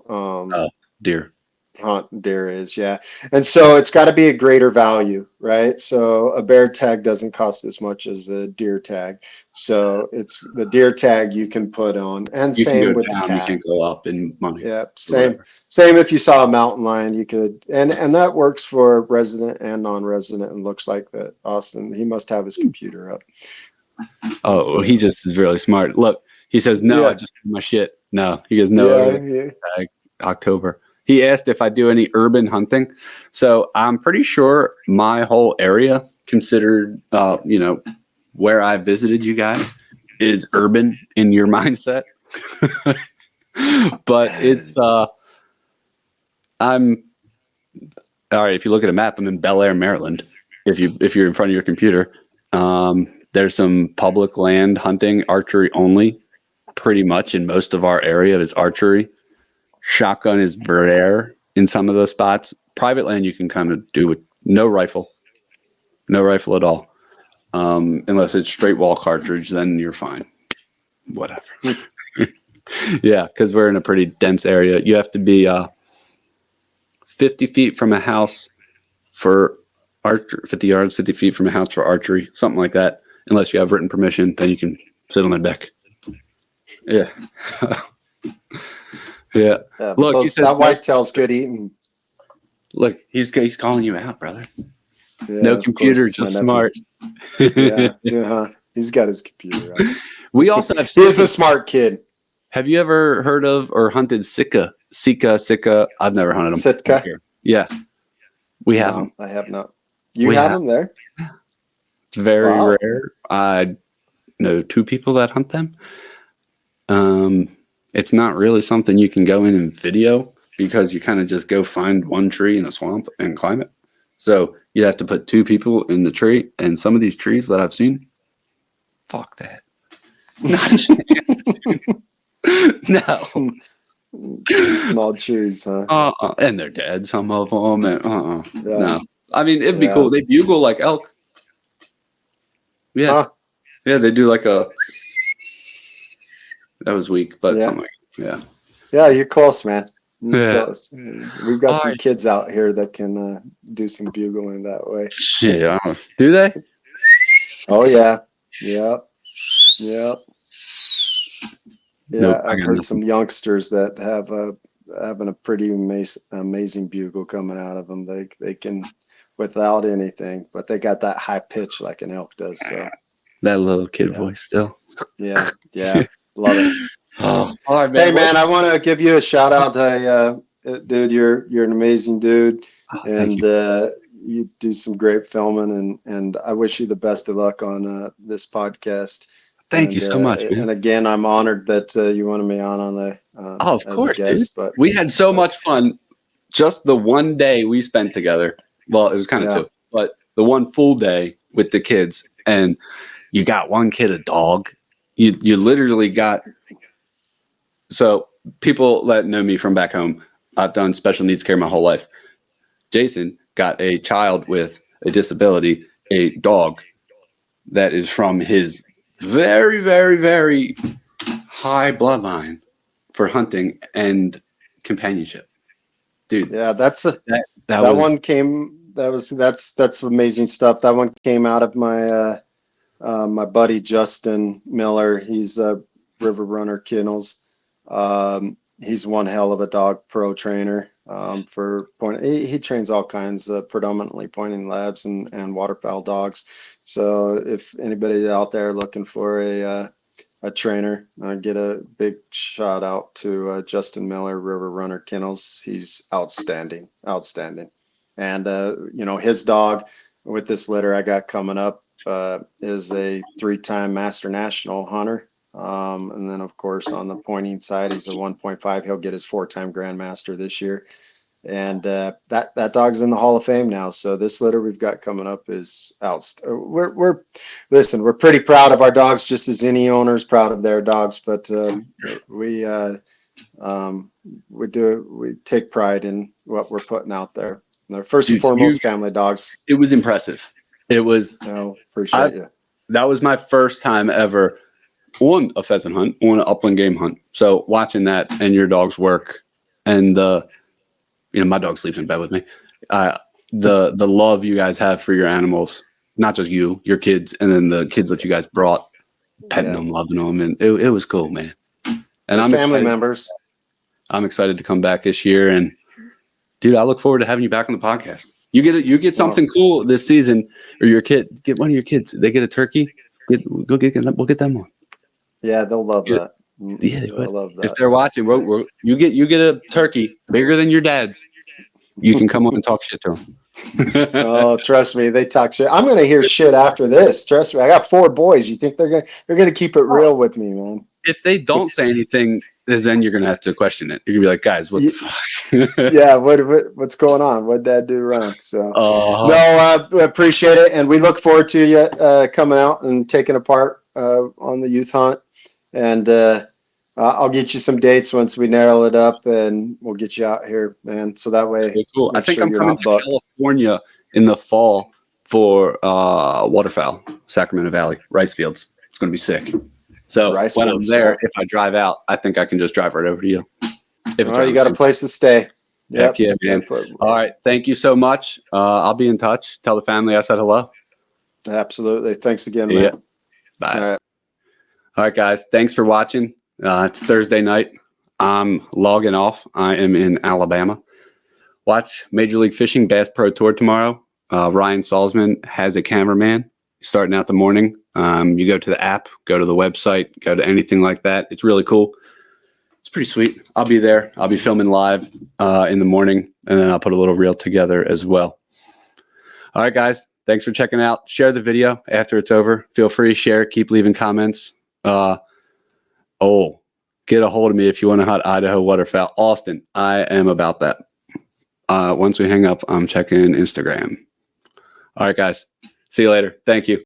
Deer.
hunt deer is, yeah. And so it's got to be a greater value, right? So a bear tag doesn't cost as much as a deer tag. So it's the deer tag you can put on, and
You can go
same with the
down, you
cat.
can't go up in money
Yeah,
or
same
whatever.
same if you saw a mountain lion, you could, and that works for resident and non-resident, and looks like that Austin, he must have his computer up.
Oh,
So
he just is really smart. Look, he says, no, I
yeah,
just did my shit. No, he goes, no,
yeah,
over
yeah.
there, October. He asked if I do any urban hunting. So I'm pretty sure my whole area considered, where I visited you guys is urban in your mindset. But it's, I'm, all right. If you look at a map, I'm in Bel Air, Maryland. If you're in front of your computer, there's some public land hunting, archery only. Pretty much in most of our area is archery. Shotgun is rare in some of those spots. Private land you can kind of do with no rifle at all, unless it's straight wall cartridge. Then you're fine. Whatever. Yeah, because we're in a pretty dense area. You have to be 50 feet from a house for archery, 50 yards, 50 feet from a house for archery, something like that. Unless you have written permission, then you can sit on the deck. Yeah. Yeah.
But
Look, he says,
that whitetail's good eating.
look, he's calling you out, brother.
Yeah,
No
of
computer,
course,
just
my
smart.
Yeah, yeah. He's got his computer up.
We also have
He is a
Sika.
smart kid.
Have you ever heard of or hunted Sika? Sika. I've never hunted them.
Sitka?
Yeah, we have
No,
them.
I have not. You
We
have
have-
them there?
It's very
Wow.
rare. I know 2 people that hunt them. It's not really something you can go in and video because you kind of just go find one tree in a swamp and climb it. So you have to put 2 people in the tree, and some of these trees that I've seen, fuck that. Not a chance, dude. No.
Some small trees, huh?
And they're dead, some of them. And,
Yeah.
No. I mean, it'd be
Yeah.
cool. They bugle like elk. Yeah.
Huh.
Yeah, they do like a. That was weak, but
Yeah.
something like, yeah.
Yeah, you're close, man. You're
Yeah.
close. We've got some
Alright.
kids out here that can do some bugling that way.
Shit. Do they?
Oh yeah. Yep. Yep. Yeah,
Nope, I
I've
got
heard
nothing.
some youngsters that have having a pretty amazing bugle coming out of them. They can without anything, but they got that high pitch like an elk does. So
That little kid
Yeah.
voice still.
yeah, love it.
Oh, all right, man.
Hey man, I want to give you a shout out. Dude, you're an amazing dude,
Thank
and
you.
you do some great filming, and I wish you the best of luck on this podcast.
Thank you so much, man.
And again, I'm honored that you wanted me on the
Of
as a
course, dude.
guest. But
We had so much fun. Just the one day we spent together. Well, it was kind of
Yeah.
2, but the one full day with the kids, and you got one kid a dog. You literally got. So people that know me from back home, I've done special needs care my whole life. Jason got a child with a disability, a dog that is from his very, very, very high bloodline for hunting and companionship. Dude,
yeah, that's
that
that
was
one came. That's amazing stuff. That one came out of my my buddy Justin Miller. He's a River Runner Kennels. He's one hell of a dog pro trainer for point. He trains all kinds, predominantly pointing labs and waterfowl dogs. So if anybody out there looking for a trainer, get a big shout out to Justin Miller, River Runner Kennels. He's outstanding, outstanding. And his dog with this litter I got coming up is a 3-time Master National hunter. And then, of course, on the pointing side, he's a 1.5. He'll get his 4-time Grandmaster this year. And that dog's in the Hall of Fame now. So this litter we've got coming up is we're pretty proud of our dogs, just as any owner's proud of their dogs. But we take pride in what we're putting out there. They're first and foremost family dogs.
it was impressive. It was
Appreciate you.
that was my first time ever on a pheasant hunt, on an upland game hunt. So watching that and your dog's work, and my dog sleeps in bed with me. The love you guys have for your animals, not just you, your kids, and then the kids that you guys brought, petting them, loving them, and it was cool, man. And I'm
family
excited.
members.
I'm excited to come back this year, and dude, I look forward to having you back on the podcast. You get something cool this season, or your kid get one of your kids. They get a turkey. We'll get them on.
Yeah, they'll love that.
Yeah,
they'll love that.
If they're watching, you get a turkey bigger than your dad's. You can come on and talk shit to them.
Oh, trust me, they talk shit. I'm gonna hear shit after this. Trust me, I got 4 boys. You think they're gonna keep it real with me, man?
If they don't say anything, then you're gonna have to question it. You're gonna be like, guys, what the fuck?
Yeah, what's going on? What'd Dad do wrong? So we appreciate it, and we look forward to you coming out and taking a part on the youth hunt. And I'll get you some dates once we narrow it up, and we'll get you out here, man. So that way,
okay, cool. I think I'm
you're
coming
not
to
bucked.
California in the fall for waterfowl, Sacramento Valley, rice fields. It's gonna be sick. So
Rice
when
fields,
I'm there,
yeah.
if I drive out, I think I can just drive right over to you. If
Well, you got a place to stay.
Heck yeah, man. All right. Thank you so much. I'll be in touch. Tell the family I said hello.
Absolutely. Thanks again,
See ya.
man.
Bye.
All right.
All right, guys. Thanks for watching. It's Thursday night. I'm logging off. I am in Alabama. Watch Major League Fishing Bass Pro Tour tomorrow. Ryan Salzman has a cameraman starting out the morning. You go to the app, go to the website, go to anything like that. It's really cool. It's pretty sweet. I'll be there. I'll be filming live in the morning, and then I'll put a little reel together as well. All right, guys. Thanks for checking out. Share the video after it's over. Feel free to share. Keep leaving comments. Get a hold of me if you want to hunt Idaho waterfowl. Austin, I am about that. Once we hang up, I'm checking Instagram. All right, guys. See you later. Thank you.